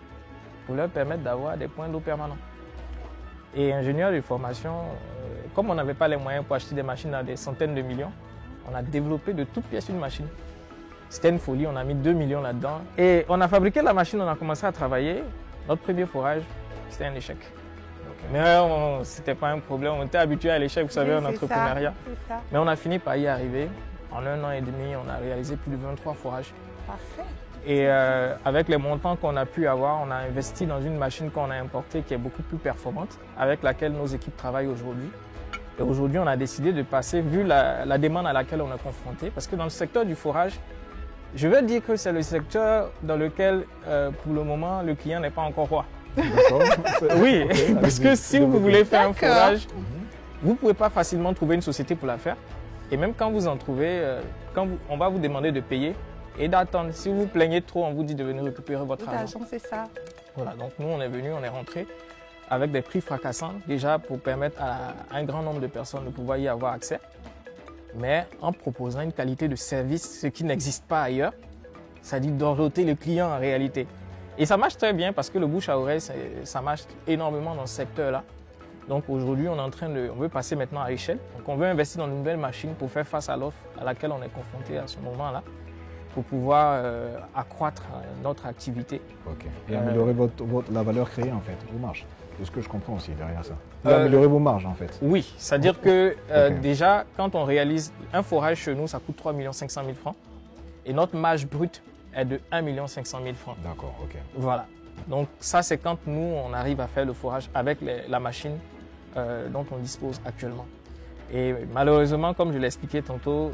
pour leur permettre d'avoir des points d'eau permanents. Et ingénieur de formation, comme on n'avait pas les moyens pour acheter des machines à des centaines de millions, on a développé de toutes pièces une machine. C'était une folie, on a mis 2 millions là-dedans. Et on a fabriqué la machine, on a commencé à travailler. Notre premier forage, c'était un échec. Mais ce n'était pas un problème, on était habitué à l'échec, vous savez, en entrepreneuriat. Ça. Mais on a fini par y arriver. En 1 an et demi, on a réalisé plus de 23 forages. Parfait. Et avec les montants qu'on a pu avoir, on a investi dans une machine qu'on a importée qui est beaucoup plus performante, avec laquelle nos équipes travaillent aujourd'hui. Et aujourd'hui, on a décidé de passer, vu la demande à laquelle on est confronté, parce que dans le secteur du forage, je veux dire que c'est le secteur dans lequel, pour le moment, le client n'est pas encore roi. D'accord. Oui, Ok, parce que allez-y, si vous développez. voulez faire un D'accord. forage, vous ne pouvez pas facilement trouver une société pour la faire. Et même quand vous en trouvez, on va vous demander de payer et d'attendre. Si vous vous plaignez trop, on vous dit de venir récupérer votre argent. L'argent, c'est ça. Voilà, donc nous, on est venus, on est rentrés avec des prix fracassants, déjà pour permettre à un grand nombre de personnes de pouvoir y avoir accès, mais en proposant une qualité de service, ce qui n'existe pas ailleurs, c'est-à-dire d'orienter le client en réalité. Et ça marche très bien parce que le bouche à oreille, ça marche énormément dans ce secteur-là. Donc aujourd'hui, on veut passer maintenant à l'échelle. Donc on veut investir dans une nouvelle machine pour faire face à l'offre à laquelle on est confronté à ce moment-là, pour pouvoir accroître notre activité. Ok. Et améliorer la valeur créée en fait, vos marges. C'est ce que je comprends aussi derrière ça. Et améliorer vos marges en fait. Oui, c'est-à-dire que Ok. déjà, quand on réalise un forage chez nous, ça coûte 3 500 000 francs. Et notre marge brute est de 1 500 000 francs. D'accord, ok. Voilà. Donc ça, c'est quand nous, on arrive à faire le forage avec la machine dont on dispose actuellement. Et malheureusement, comme je l'ai expliqué tantôt,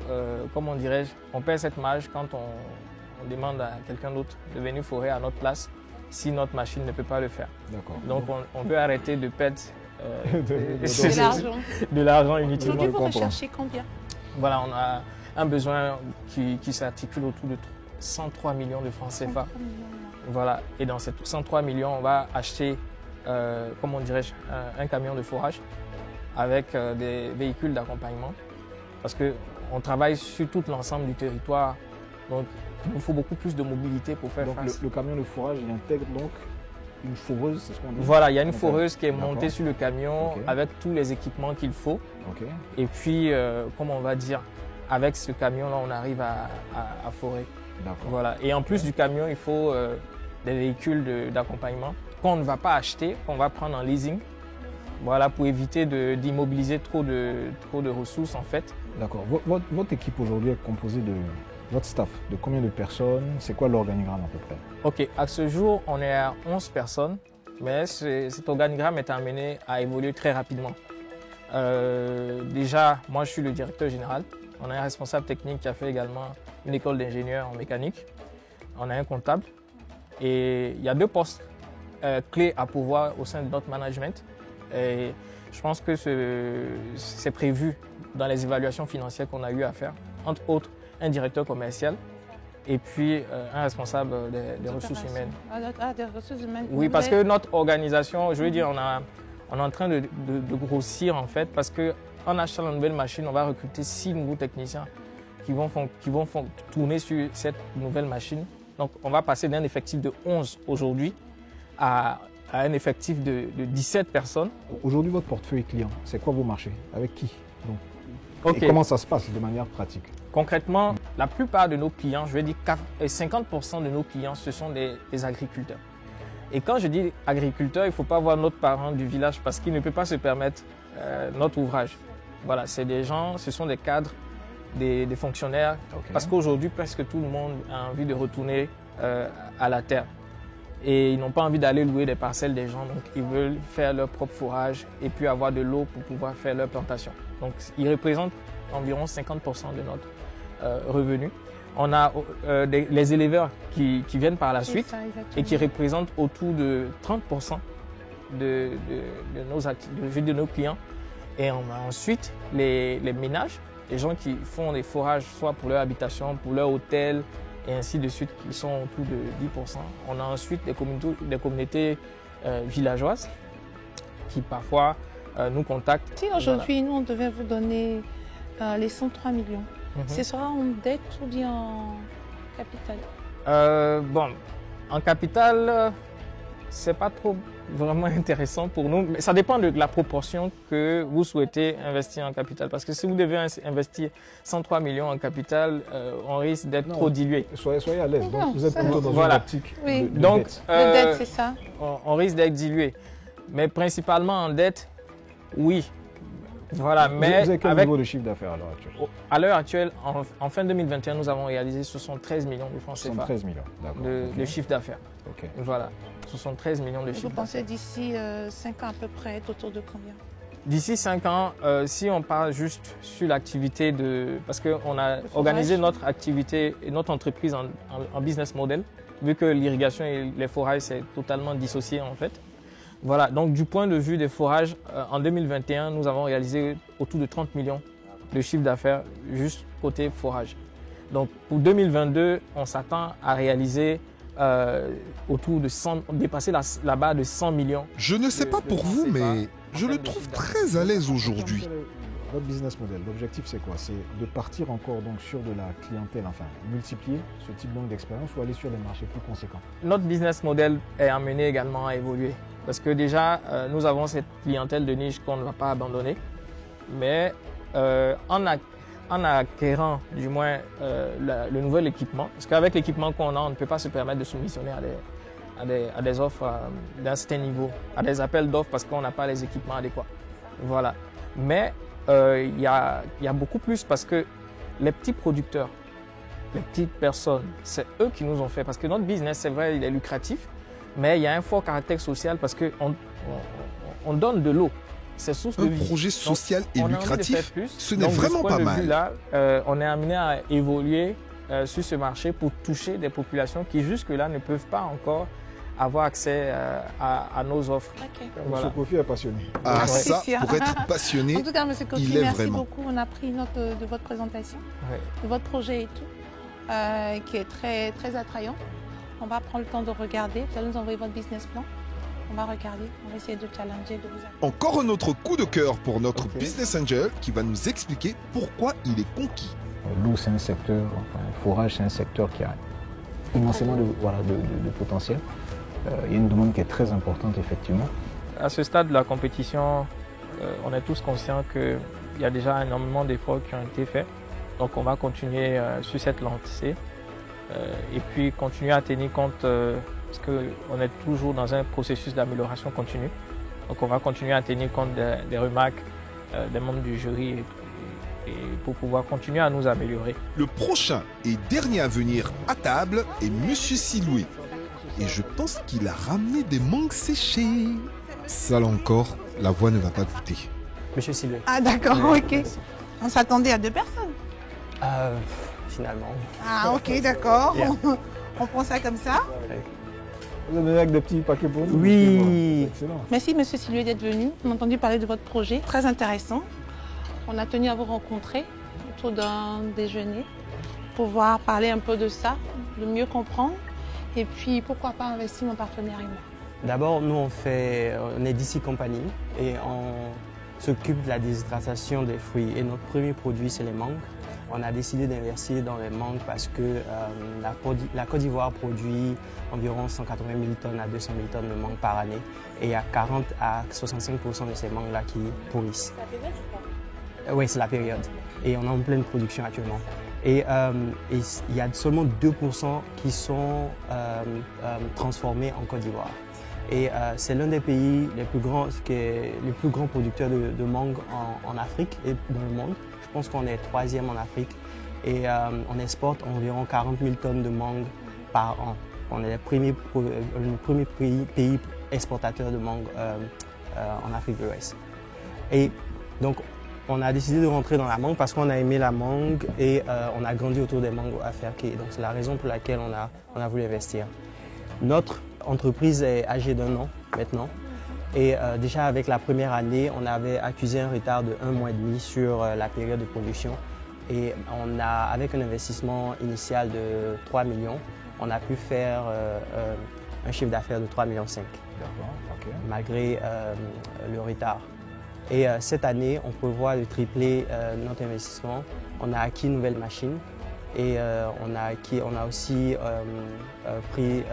comment dirais-je, on perd cette marge quand on demande à quelqu'un d'autre de venir forer à notre place si notre machine ne peut pas le faire. D'accord. Donc on veut arrêter de perdre De l'argent. de l'argent inutilement. Aujourd'hui, vous comprends. recherchez combien? Voilà, on a un besoin qui s'articule autour de 103 millions de francs CFA. Voilà, et dans ces 103 millions, on va acheter, comment dirais-je, un camion de forage avec des véhicules d'accompagnement parce qu'on travaille sur tout l'ensemble du territoire. Donc, il nous faut beaucoup plus de mobilité pour faire Donc face. le camion de forage, il intègre donc une foreuse, c'est ce qu'on dit? Voilà, il y a une Ok. foreuse qui est D'accord. montée sur le camion Ok. avec tous les équipements qu'il faut. Ok. Et puis, comment on va dire, avec ce camion-là, on arrive à forer. D'accord. Voilà. Et en plus du camion, il faut des véhicules d'accompagnement qu'on ne va pas acheter, qu'on va prendre en leasing. Voilà, pour éviter d'immobiliser trop de ressources en fait. D'accord. Votre équipe aujourd'hui est composée de votre staff, de combien de personnes? C'est quoi l'organigramme à peu près? Ok, à ce jour, on est à 11 personnes, mais cet organigramme est amené à évoluer très rapidement. Déjà, moi je suis le directeur général. On a un responsable technique qui a fait également une école d'ingénieur en mécanique. On a un comptable. Et il y a 2 postes clés à pourvoir au sein de notre management. Et je pense que c'est prévu dans les évaluations financières qu'on a eu à faire. Entre autres, un directeur commercial et puis un responsable des ressources humaines. Ah, des ressources humaines. Oui, Vous parce êtes- que notre organisation, je veux dire, on est en train de grossir en fait, parce qu'en achetant la nouvelle machine, on va recruter 6 nouveaux techniciens qui vont tourner sur cette nouvelle machine. Donc, on va passer d'un effectif de 11 aujourd'hui à un effectif de 17 personnes. Aujourd'hui, votre portefeuille client, c'est quoi vos marchés? Avec qui? Donc, Ok. et comment ça se passe de manière pratique? Concrètement, la plupart de nos clients, je vais dire 50% de nos clients, ce sont des agriculteurs. Et quand je dis agriculteur, il ne faut pas voir notre parent du village parce qu'il ne peut pas se permettre notre ouvrage. Voilà, c'est des gens, ce sont des cadres, des fonctionnaires, Ok. parce qu'aujourd'hui, presque tout le monde a envie de retourner à la terre. Et ils n'ont pas envie d'aller louer des parcelles des gens, donc ils veulent faire leur propre fourrage et puis avoir de l'eau pour pouvoir faire leur plantation. Donc ils représentent environ 50% de notre revenu. On a les éleveurs qui viennent par la C'est suite ça, exactement. et qui représentent autour de 30% de nos clients. Et on a ensuite les ménages, les gens qui font des forages soit pour leur habitation, pour leur hôtel, et ainsi de suite, qui sont autour de 10%. On a ensuite des communautés villageoises qui parfois nous contactent. Si aujourd'hui, nous, on devait vous donner les 103 millions, Voilà. ce sera en dette ou bien en capital? Bon, en capital, c'est pas trop vraiment intéressant pour nous, mais ça dépend de la proportion que vous souhaitez investir en capital. Parce que si vous devez investir 103 millions en capital, on risque d'être Non. trop dilué. Soyez à l'aise. Non, Donc, vous êtes ça plutôt va. dans Voilà. une optique Oui. de Donc, dette. Le dette, c'est ça. on risque d'être dilué. Mais principalement en dette, oui. Voilà, Vous mais avez quel avec, niveau de chiffre d'affaires à l'heure actuelle? à l'heure actuelle, en fin 2021, nous avons réalisé 73 millions de francs CFA 73 millions. D'accord. de Ok. chiffre d'affaires. Ok. Voilà, 73 millions de Vous chiffre pensez d'affaires. d'ici 5 ans à peu près être autour de combien? D'ici 5 ans, si on parle juste sur l'activité de... Parce qu'on a forage. organisé notre activité et notre entreprise en business model, vu que l'irrigation et les forages, c'est totalement dissocié en fait. Voilà, donc du point de vue des forages, en 2021, nous avons réalisé autour de 30 millions de chiffre d'affaires juste côté forage. Donc pour 2022, on s'attend à réaliser autour de 100, dépasser la barre de 100 millions. Je ne sais pas pour vous, mais je le trouve très à l'aise aujourd'hui. Votre business model, l'objectif c'est quoi? C'est de partir encore donc sur de la clientèle, enfin multiplier ce type donc d'expérience ou aller sur des marchés plus conséquents? Notre business model est amené également à évoluer parce que déjà nous avons cette clientèle de niche qu'on ne va pas abandonner, mais en acquérant du moins le nouvel équipement, parce qu'avec l'équipement qu'on a, on ne peut pas se permettre de soumissionner à des offres d'un certain niveau, à des appels d'offres parce qu'on n'a pas les équipements adéquats. Voilà. Mais il y a beaucoup plus parce que les petits producteurs, les petites personnes, c'est eux qui nous ont fait. Parce que notre business, c'est vrai, il est lucratif, mais il y a un fort caractère social parce qu'on donne de l'eau. C'est source de vie. Un projet social et lucratif, ce n'est Donc, vraiment pas mal. Là, on est amené à évoluer sur ce marché pour toucher des populations qui jusque-là ne peuvent pas encore avoir accès à nos offres. Okay. Voilà. M. Kofi est passionné. Ah, ça, pour être passionné, en tout cas, M. Kofi, il est merci vraiment. beaucoup. On a pris note de votre présentation, de votre projet et tout, qui est très, très attrayant. On va prendre le temps de regarder. Vous allez nous envoyer votre business plan. On va regarder, on va essayer de challenger, de vous... Encore un autre coup de cœur pour notre business angel qui va nous expliquer pourquoi il est conquis. L'eau, c'est un secteur, enfin, le forage, c'est un secteur qui a immensément de potentiel. Il y a une demande qui est très importante, effectivement. À ce stade de la compétition, on est tous conscients qu'il y a déjà énormément d'efforts qui ont été faits. Donc on va continuer sur cette lancée et puis continuer à tenir compte, parce qu'on est toujours dans un processus d'amélioration continue. Donc on va continuer à tenir compte des remarques des membres du jury et pour pouvoir continuer à nous améliorer. Le prochain et dernier à venir à table est Monsieur Siloué. Et je pense qu'il a ramené des mangues séchées. Ça là encore, la voix ne va pas goûter. Monsieur Siloué. Ah d'accord, ok. On s'attendait à 2 personnes. Finalement. Ah ok, d'accord. Yeah. On prend ça comme ça. Vous avez avec des petits paquets pour nous? Oui. C'est excellent. Merci Monsieur Siloué d'être venu. On a entendu parler de votre projet, très intéressant. On a tenu à vous rencontrer autour d'un déjeuner pour pouvoir parler un peu de ça, de mieux comprendre. Et puis pourquoi pas investir en partenariat. D'abord, nous on est d'ici compagnie et on s'occupe de la déshydratation des fruits. Et notre premier produit, c'est les mangues. On a décidé d'investir dans les mangues parce que la Côte d'Ivoire produit environ 180 000 tonnes à 200 000 tonnes de mangues par année. Et il y a 40 à 65% de ces mangues-là qui pourrissent. C'est la période, je crois. Oui, c'est la période. Et on est en pleine production actuellement. Et il y a seulement 2% qui sont transformés en Côte d'Ivoire. Et c'est l'un des pays les plus grands producteurs de mangue en Afrique et dans le monde. Je pense qu'on est 3e en Afrique et on exporte environ 40 000 tonnes de mangue par an. On est le premier pays exportateur de mangue en Afrique de l'Ouest. Et donc, on a décidé de rentrer dans la mangue parce qu'on a aimé la mangue et on a grandi autour des mangues à Ferké. Donc, c'est la raison pour laquelle on a voulu investir. Notre entreprise est âgée d'1 an maintenant. Et déjà avec la première année, on avait accusé un retard de 1 mois et demi sur la période de production. Et avec un investissement initial de 3 millions, on a pu faire un chiffre d'affaires de 3,5 millions. Malgré le retard. Et cette année, on prévoit de tripler notre investissement. On a acquis une nouvelle machine et on a aussi pris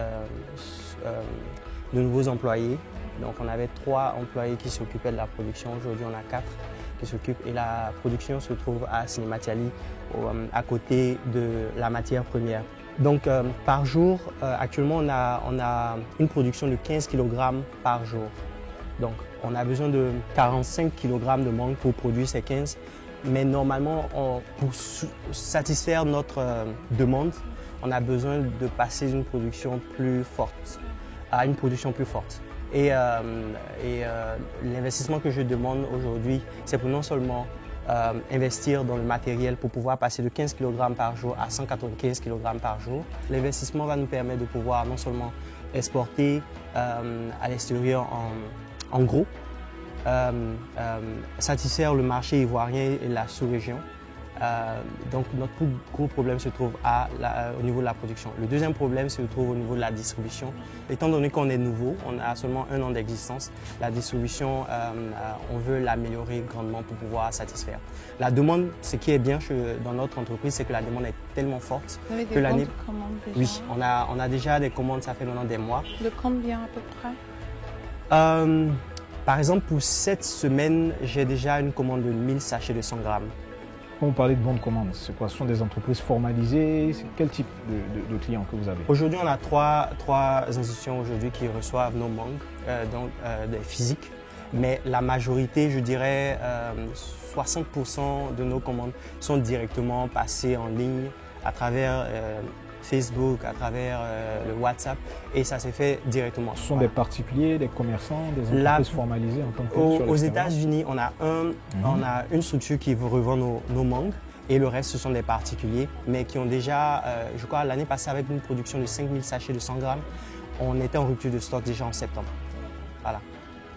de nouveaux employés. Donc on avait 3 employés qui s'occupaient de la production. Aujourd'hui, on a 4 qui s'occupent et la production se trouve à Sinematiali, à côté de la matière première. Donc par jour, actuellement, on a une production de 15 kg par jour. Donc on a besoin de 45 kg de mangue pour produire ces 15. Mais normalement, pour satisfaire notre demande, on a besoin de passer d'une production plus forte à une production plus forte. Et l'investissement que je demande aujourd'hui, c'est pour non seulement investir dans le matériel pour pouvoir passer de 15 kg par jour à 195 kg par jour. L'investissement va nous permettre de pouvoir non seulement exporter à l'extérieur en gros, satisfaire le marché ivoirien et la sous-région. Donc notre plus gros problème se trouve au niveau de la production. Le deuxième problème se trouve au niveau de la distribution. Étant donné qu'on est nouveau, on a seulement 1 an d'existence, la distribution, on veut l'améliorer grandement pour pouvoir satisfaire. La demande, ce qui est bien dans notre entreprise, c'est que la demande est tellement forte Vous avez que des l'année... commandes déjà? Oui, on a déjà des commandes, ça fait maintenant des mois. De combien à peu près? Par exemple, pour cette semaine, j'ai déjà une commande de 1000 sachets de 100 grammes. Quand vous parlez de bons de commande, c'est quoi? Ce sont des entreprises formalisées? Quel type de clients que vous avez? Aujourd'hui, on a trois institutions aujourd'hui qui reçoivent nos mangues, donc des physiques. Mais la majorité, je dirais 60% de nos commandes sont directement passées en ligne à travers Facebook, à travers le WhatsApp, et ça s'est fait directement. Ce sont des particuliers, des commerçants, des entreprises formalisées en tant que Aux États-Unis, on a une structure qui revend nos mangues, et le reste, ce sont des particuliers, mais qui ont déjà, je crois, l'année passée, avec une production de 5000 sachets de 100 grammes, on était en rupture de stock déjà en septembre. Voilà.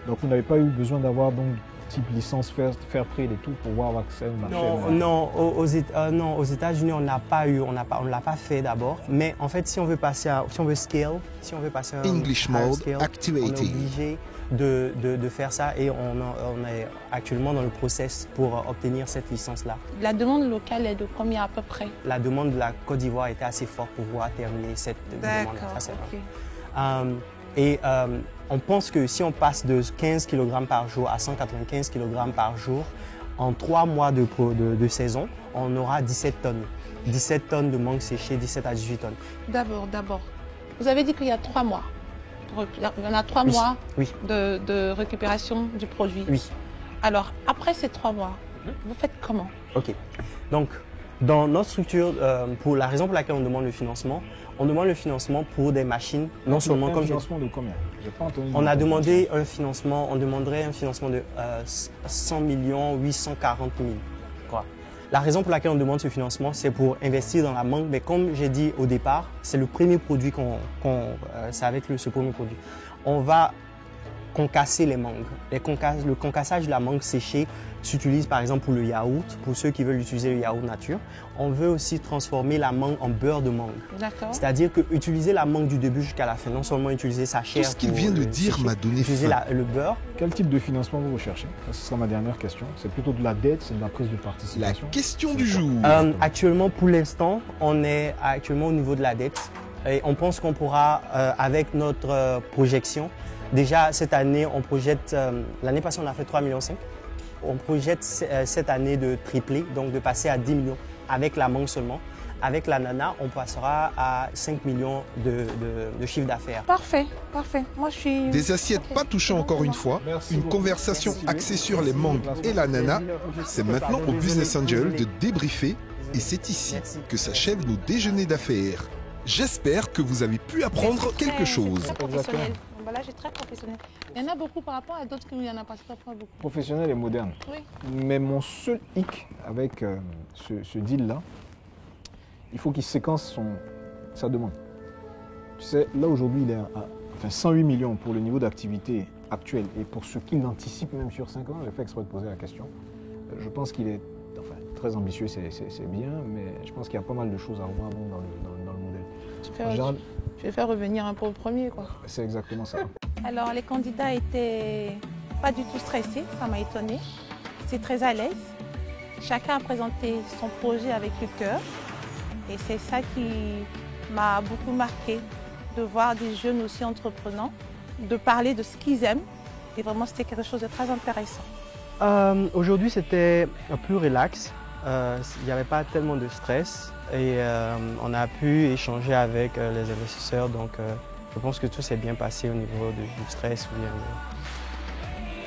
Donc vous n'avez pas eu besoin d'avoir donc type licence fair trade et tout pour avoir accès au marché? Non, aux États-Unis, on l'a pas fait d'abord. Mais en fait, si on veut passer si on veut passer English mode scale, activated. on est obligé de faire ça, et on est actuellement dans le process pour obtenir cette licence-là. La demande locale est de combien à peu près? La demande de la Côte d'Ivoire était assez forte pour pouvoir terminer cette demande. D'accord. On pense que si on passe de 15 kg par jour à 195 kg par jour, en 3 mois de saison, on aura 17 tonnes. 17 tonnes de mangue séchée, 17 à 18 tonnes. D'abord, vous avez dit qu'il y a 3 mois. Il y en a 3 mois de récupération du produit. Oui. Alors, après ces 3 mois, vous faites comment? Ok. Donc, dans notre structure, pour la raison pour laquelle on demande le financement pour des machines, non seulement comme financement de combien? On a demandé un financement, on demanderait un financement de 100 840 000. Quoi. La raison pour laquelle on demande ce financement, c'est pour investir dans la mangue. Mais comme j'ai dit au départ, c'est le premier produit c'est avec ce premier produit. On va concasser les mangues. Le concassage de la mangue séchée s'utilise par exemple pour le yaourt, pour ceux qui veulent utiliser le yaourt nature. On veut aussi transformer la mangue en beurre de mangue. C'est-à-dire que utiliser la mangue du début jusqu'à la fin, non seulement utiliser sa chair. Tout ce qu'il vient de dire m'a donné utiliser faim. Le beurre. Quel type de financement vous recherchez? Ce sera ma dernière question. C'est plutôt de la dette, c'est de la prise de participation? La question du jour. Actuellement, pour l'instant, on est actuellement au niveau de la dette. Et on pense qu'on pourra, avec notre projection, déjà cette année, on projette, l'année passée on a fait 3,5 millions. On projette cette année de tripler, donc de passer à 10 millions avec la mangue seulement. Avec l'ananas, on passera à 5 millions de chiffre d'affaires. Parfait, parfait. Moi, je suis... Des assiettes pas touchées encore une fois, une conversation axée sur les mangues et l'ananas. C'est maintenant au Business Angel de débriefer, et c'est ici que s'achèvent nos déjeuners d'affaires. J'espère que vous avez pu apprendre quelque chose. C'est très professionnel. Là, j'ai très professionnel. Il y en a beaucoup par rapport à d'autres qui n'y en a pas beaucoup. Professionnel et moderne. Oui. Mais mon seul hic avec ce deal-là, il faut qu'il séquence sa demande. Tu sais, là aujourd'hui, il est à 108 millions pour le niveau d'activité actuel, et pour ce qu'il anticipe même sur 5 ans, j'ai fait exprès de poser la question. Je pense qu'il est très ambitieux, c'est bien, mais je pense qu'il y a pas mal de choses à revoir dans le modèle. Je vais faire revenir un peu au premier, quoi. C'est exactement ça. Alors, les candidats étaient pas du tout stressés, ça m'a étonnée. C'est très à l'aise. Chacun a présenté son projet avec le cœur. Et c'est ça qui m'a beaucoup marqué, de voir des jeunes aussi entreprenants, de parler de ce qu'ils aiment. Et vraiment, c'était quelque chose de très intéressant. Aujourd'hui, c'était plus relax. Il n'y avait pas tellement de stress, et on a pu échanger avec les investisseurs. Donc, je pense que tout s'est bien passé au niveau du stress.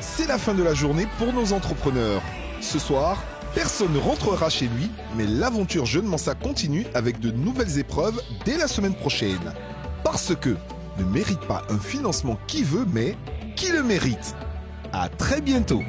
C'est la fin de la journée pour nos entrepreneurs. Ce soir, personne ne rentrera chez lui, mais l'aventure Jeune Mensa continue avec de nouvelles épreuves dès la semaine prochaine. Parce que ne mérite pas un financement qui veut, mais qui le mérite. À très bientôt.